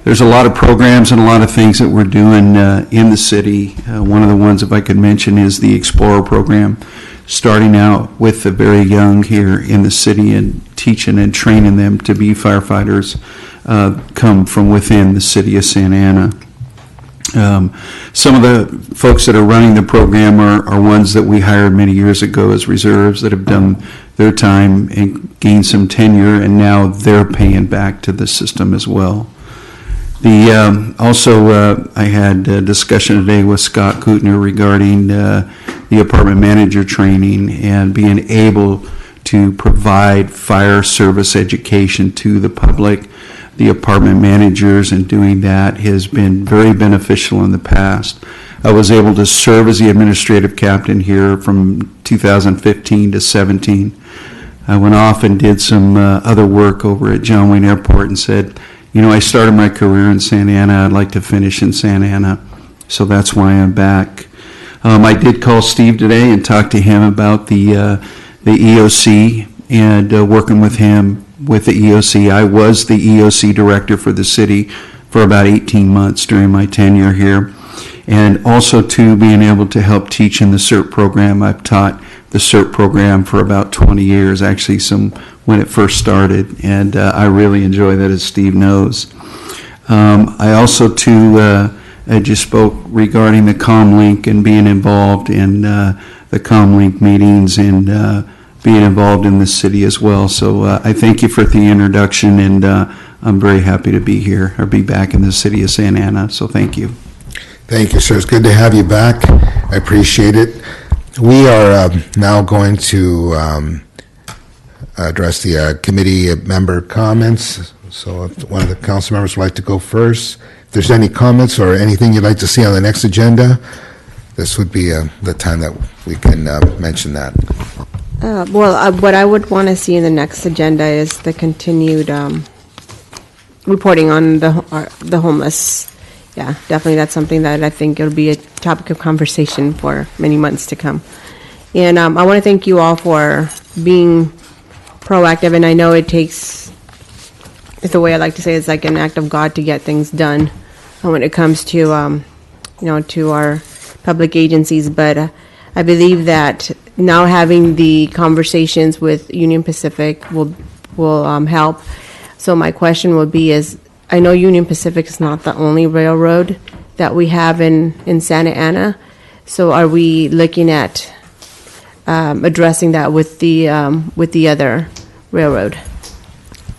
There's a lot of programs and a lot of things that we're doing in the city. One of the ones, if I could mention, is the Explorer program, starting out with the very young here in the city and teaching and training them to be firefighters, come from within the city of Santa Ana. Some of the folks that are running the program are ones that we hired many years ago as reserves that have done their time and gained some tenure, and now they're paying back to the system as well. I had a discussion today with Scott Kutner regarding the apartment manager training and being able to provide fire service education to the public. The apartment managers, and doing that has been very beneficial in the past. I was able to serve as the administrative captain here from 2015 to 17. I went off and did some other work over at John Wayne Airport and said, I started my career in Santa Ana. I'd like to finish in Santa Ana. So that's why I'm back. I did call Steve today and talk to him about the EOC and working with him with the EOC. I was the EOC director for the city for about 18 months during my tenure here. And also to being able to help teach in the CERT program. I've taught the CERT program for about 20 years, actually when it first started, and I really enjoy that, as Steve knows. I also I just spoke regarding the ComLink and being involved in the ComLink meetings and being involved in the city as well. So I thank you for the introduction, and I'm very happy to be here, or be back in the city of Santa Ana, so thank you. Thank you, sir. It's good to have you back. I appreciate it. We are now going to address the committee member comments. So if one of the council members would like to go first, if there's any comments or anything you'd like to see on the next agenda, this would be the time that we can mention that. What I would want to see in the next agenda is the continued reporting on the homeless. Yeah, definitely that's something that I think it'll be a topic of conversation for many months to come. And I want to thank you all for being proactive, and I know it's the way I like to say it's like an act of God to get things done when it comes to, to our public agencies. But I believe that now having the conversations with Union Pacific will help. So my question would be I know Union Pacific is not the only railroad that we have in Santa Ana. So are we looking at addressing that with the other railroad?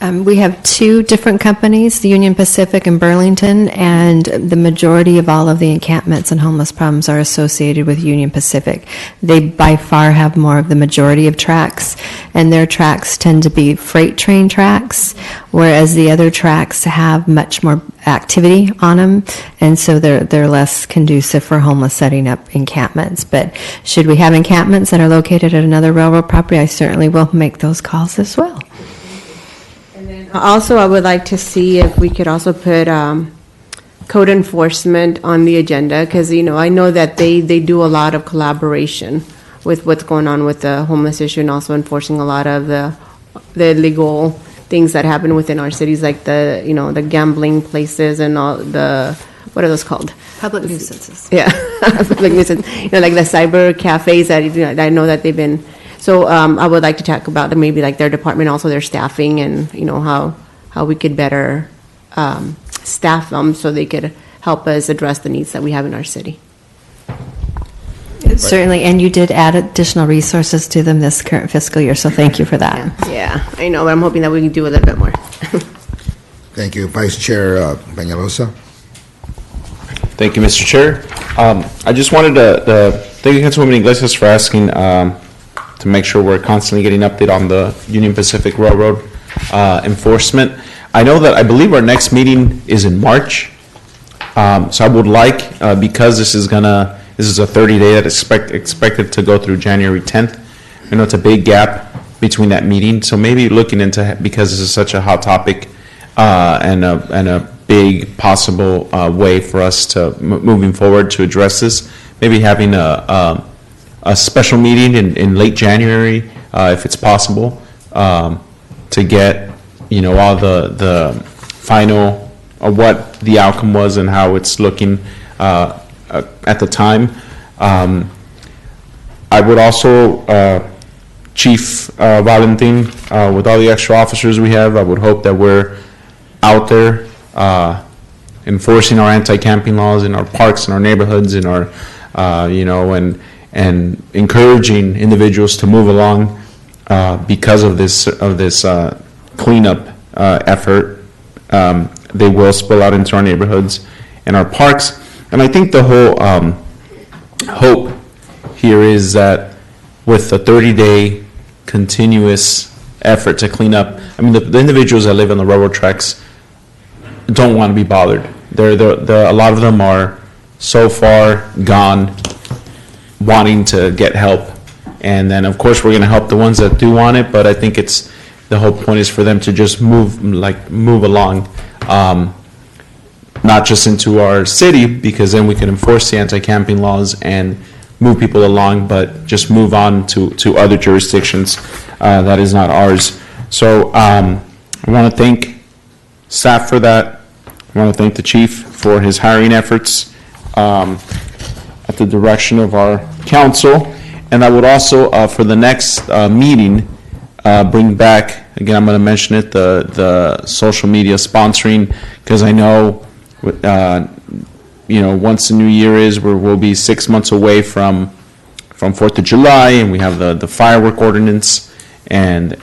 We have two different companies, the Union Pacific and Burlington, and the majority of all of the encampments and homeless problems are associated with Union Pacific. They by far have more of the majority of tracks, and their tracks tend to be freight train tracks, whereas the other tracks have much more activity on them, and so they're less conducive for homeless setting up encampments. But should we have encampments that are located at another railroad property, I certainly will make those calls as well. Also, I would like to see if we could also put code enforcement on the agenda, because, I know that they do a lot of collaboration with what's going on with the homeless issue and also enforcing a lot of the illegal things that happen within our cities, like the gambling places and all the, what are those called? Public nuisances. Yeah, public nuisance, like the cyber cafes that, I know that they've been. So I would like to talk about maybe like their department, also their staffing, and how we could better staff them so they could help us address the needs that we have in our city. Certainly, and you did add additional resources to them this current fiscal year, so thank you for that. Yeah, I know, but I'm hoping that we can do a little bit more. Thank you. Vice Chair Peñalosa. Thank you, Mr. Chair. I just wanted to thank you, Councilwoman Iglesias, for asking to make sure we're constantly getting update on the Union Pacific Railroad enforcement. I know that I believe our next meeting is in March, so I would like, because this is a 30-day that is expected to go through January 10th. I know it's a big gap between that meeting, so maybe looking into, because this is such a hot topic and a big possible way for us to moving forward to address this, maybe having a special meeting in late January, if it's possible, to get all the final what the outcome was and how it's looking at the time. I would also, Chief Valentin, with all the extra officers we have, I would hope that we're out there enforcing our anti-camping laws in our parks, in our neighborhoods, in our, and encouraging individuals to move along because of this cleanup effort. They will spill out into our neighborhoods and our parks. And I think the whole hope here is that with the 30-day continuous effort to clean up, I mean, the individuals that live on the railroad tracks don't want to be bothered. A lot of them are so far gone wanting to get help. And then, of course, we're going to help the ones that do want it, but I think the whole point is for them to just move along. Not just into our city, because then we can enforce the anti-camping laws and move people along, but just move on to other jurisdictions that is not ours. So I want to thank staff for that. I want to thank the chief for his hiring efforts at the direction of our council. And I would also, for the next meeting, bring back, again, I'm going to mention it, the social media sponsoring, because I know once the new year is, we'll be 6 months away from 4th of July, and we have the firework ordinance, and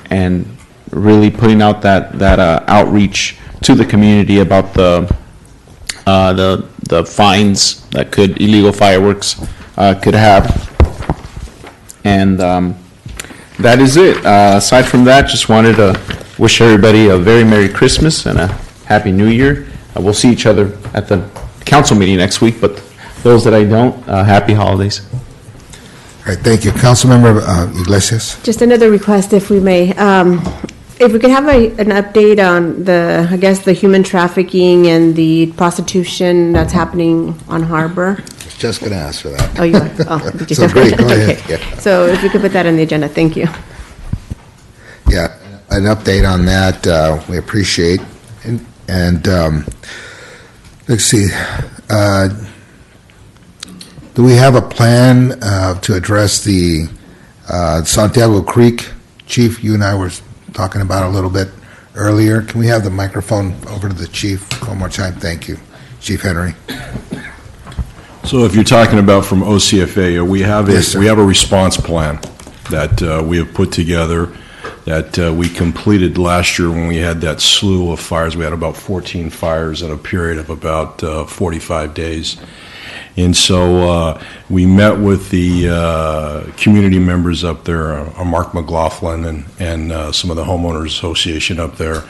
really putting out that outreach to the community about the fines that illegal fireworks could have. And that is it. Aside from that, just wanted to wish everybody a very Merry Christmas and a Happy New Year. We'll see each other at the council meeting next week, but those that I don't, happy holidays. All right, thank you. Councilmember Iglesias. Just another request, if we may. If we could have an update on the human trafficking and the prostitution that's happening on Harbor. Just going to ask for that. Oh, you are? Oh, did you So say- great, go ahead. Okay. Yeah. So if we could put that on the agenda, thank you. Yeah, an update on that, we appreciate. And let's see, do we have a plan to address the Santiago Creek? Chief, you and I were talking about a little bit earlier. Can we have the microphone over to the chief one more time? Thank you, Chief Henry. So if you're talking about from OCFA, we have Yes, sir. a response plan that we have put together that we completed last year when we had that slew of fires. We had about 14 fires in a period of about 45 days. And so we met with the community members up there, Mark McLaughlin and some of the homeowners association up there,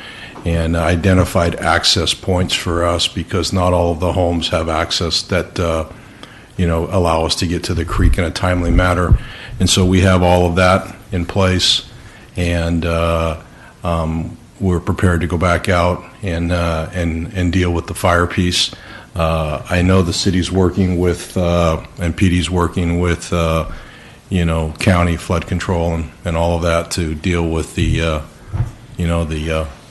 and identified access points for us because not all of the homes have access that allow us to get to the creek in a timely manner. And so we have all of that in place, and we're prepared to go back out and deal with the fire piece. I know the city's working with, and PD's working with, county flood control and all of that to deal with the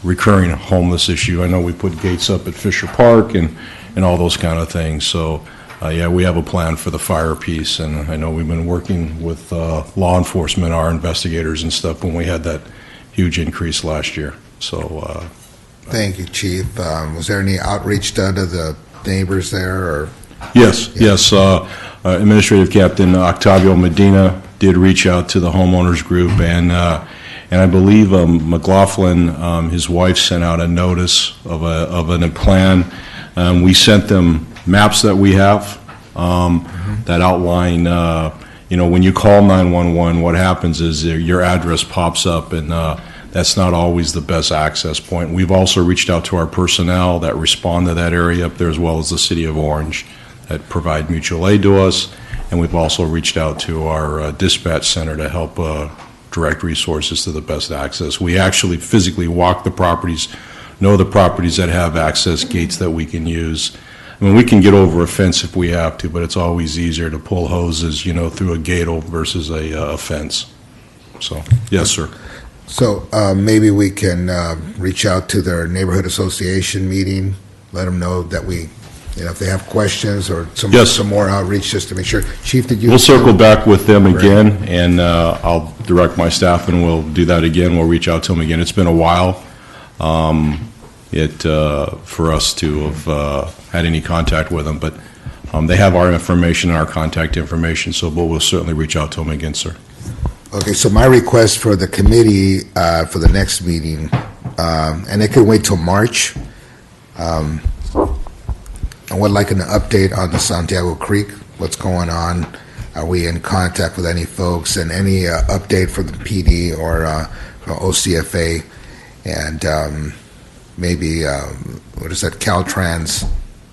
recurring homeless issue. I know we put gates up at Fisher Park and all those kind of things. So, we have a plan for the fire piece, and I know we've been working with law enforcement, our investigators and stuff when we had that huge increase last year. So, Thank you, Chief. Was there any outreach done to the neighbors there, or? Yes. Administrative Captain Octavio Medina did reach out to the homeowners group, and I believe McLaughlin, his wife, sent out a notice of a plan. We sent them maps that we have that outline, when you call 911, what happens is your address pops up, and that's not always the best access point. We've also reached out to our personnel that respond to that area up there, as well as the City of Orange, that provide mutual aid to us, and we've also reached out to our dispatch center to help direct resources to the best access. We actually physically walk the properties, know the properties that have access gates that we can use. I mean, we can get over a fence if we have to, but it's always easier to pull hoses, through a gate versus a fence. So, yes, sir. So maybe we can reach out to their neighborhood association meeting, let them know that we, if they have questions or some more outreach, just to make sure. Chief, did you? We'll circle back with them again, and I'll direct my staff, and we'll do that again. We'll reach out to them again. It's been a while for us to have had any contact with them, but they have our information and our contact information, so we'll certainly reach out to them again, sir. Okay, so my request for the committee for the next meeting, and it could wait till March. I would like an update on the Santiago Creek, what's going on. Are we in contact with any folks, and any update for the PD or OCFA, and maybe, Caltrans,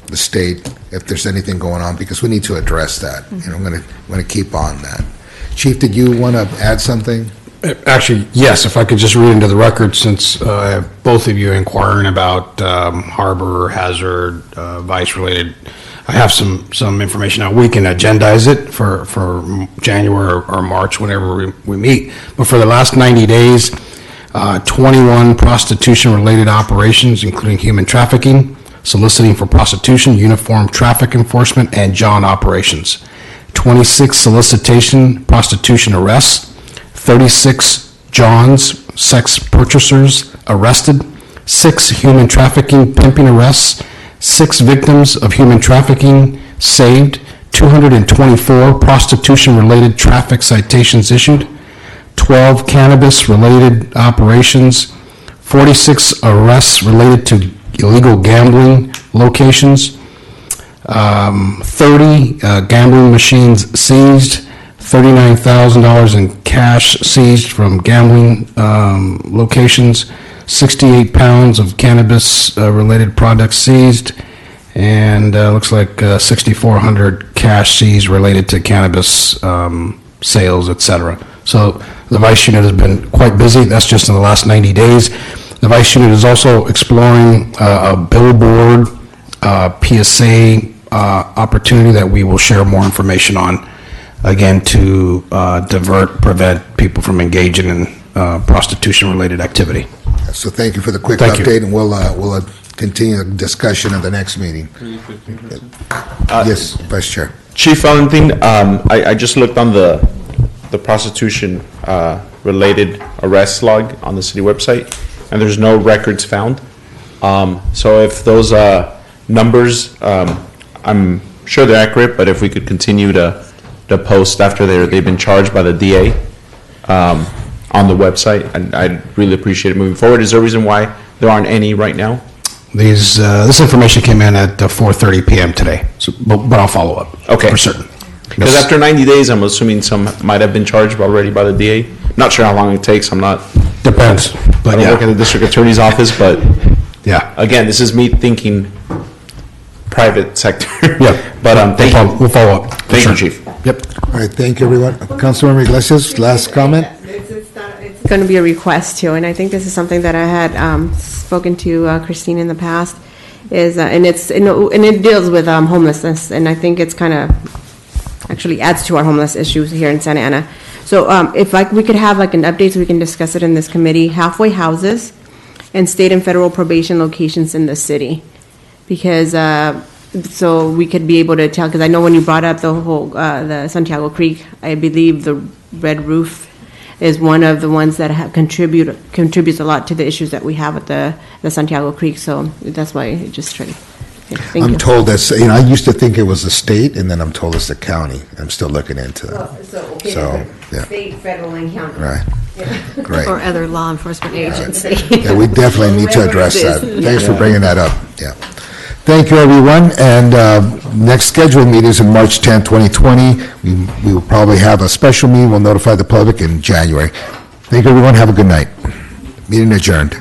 the state, if there's anything going on, because we need to address that. I'm going to keep on that. Chief, did you want to add something? Actually, yes, if I could just read into the record, since both of you inquiring about harbor hazard, vice-related, I have some information now. We can agendize it for January or March, whenever we meet. But for the last 90 days, 21 prostitution-related operations, including human trafficking, soliciting for prostitution, uniform traffic enforcement, and John operations. 26 solicitation, prostitution arrests, 36 Johns, sex purchasers arrested, 6 human trafficking, pimping arrests, 6 victims of human trafficking saved, 224 prostitution-related traffic citations issued, 12 cannabis-related operations, 46 arrests related to illegal gambling locations, 30 gambling machines seized, $39,000 in cash seized from gambling locations, 68 pounds of cannabis-related products seized, and looks like 6,400 cash seized related to cannabis sales, etc. So the Vice Unit has been quite busy. That's just in the last 90 days. The Vice Unit is also exploring a billboard PSA opportunity that we will share more information on, again, to prevent people from engaging in prostitution-related activity. So thank you for the quick Thank you. update, and we'll continue the discussion at the next meeting. Yes, Vice Chair. Chief Valentin, I just looked on the prostitution related arrest log on the city website, and there's no records found. So if those numbers, I'm sure they're accurate, but if we could continue to post after they've been charged by the DA on the website. And I'd really appreciate it moving forward. Is there a reason why there aren't any right now? This information came in at 4:30 PM today, so, but I'll follow up. Okay. For certain. Because Yes. after 90 days, I'm assuming some might have been charged already by the DA. Not sure how long it takes. I'm not, Depends, I but don't work at yeah, the district attorney's office, but yeah. again, this is me thinking private sector. Yeah. But, thank you. We'll follow up. for Thank you, sure. Chief. Yep. All right, thank you, everyone. Councilmember Iglesias, last comment? It's going to be a request too, and I think this is something that I had spoken to Christine in the past, is, and it deals with homelessness, and I think it's kind of, actually adds to our homeless issues here in Santa Ana. So if we could have like an update so we can discuss it in this committee, halfway houses and state and federal probation locations in the city. Because, so we could be able to tell, because I know when you brought up the whole, the Santiago Creek, I believe the red roof is one of the ones that contributes a lot to the issues that we have at the Santiago Creek, so that's why I just tried. Yeah, thank you. I'm told that's, I used to think it was the state, and then I'm told it's the county. I'm still looking into that. So, yeah. State, federal, and county. Right. Great. Or other law enforcement agency. Yeah, we definitely need to address that. Thanks for bringing that up, yeah. Thank you, everyone, and next scheduled meeting is on March 10, 2020. We will probably have a special meeting, we'll notify the public in January. Thank you, everyone, have a good night. Meeting adjourned.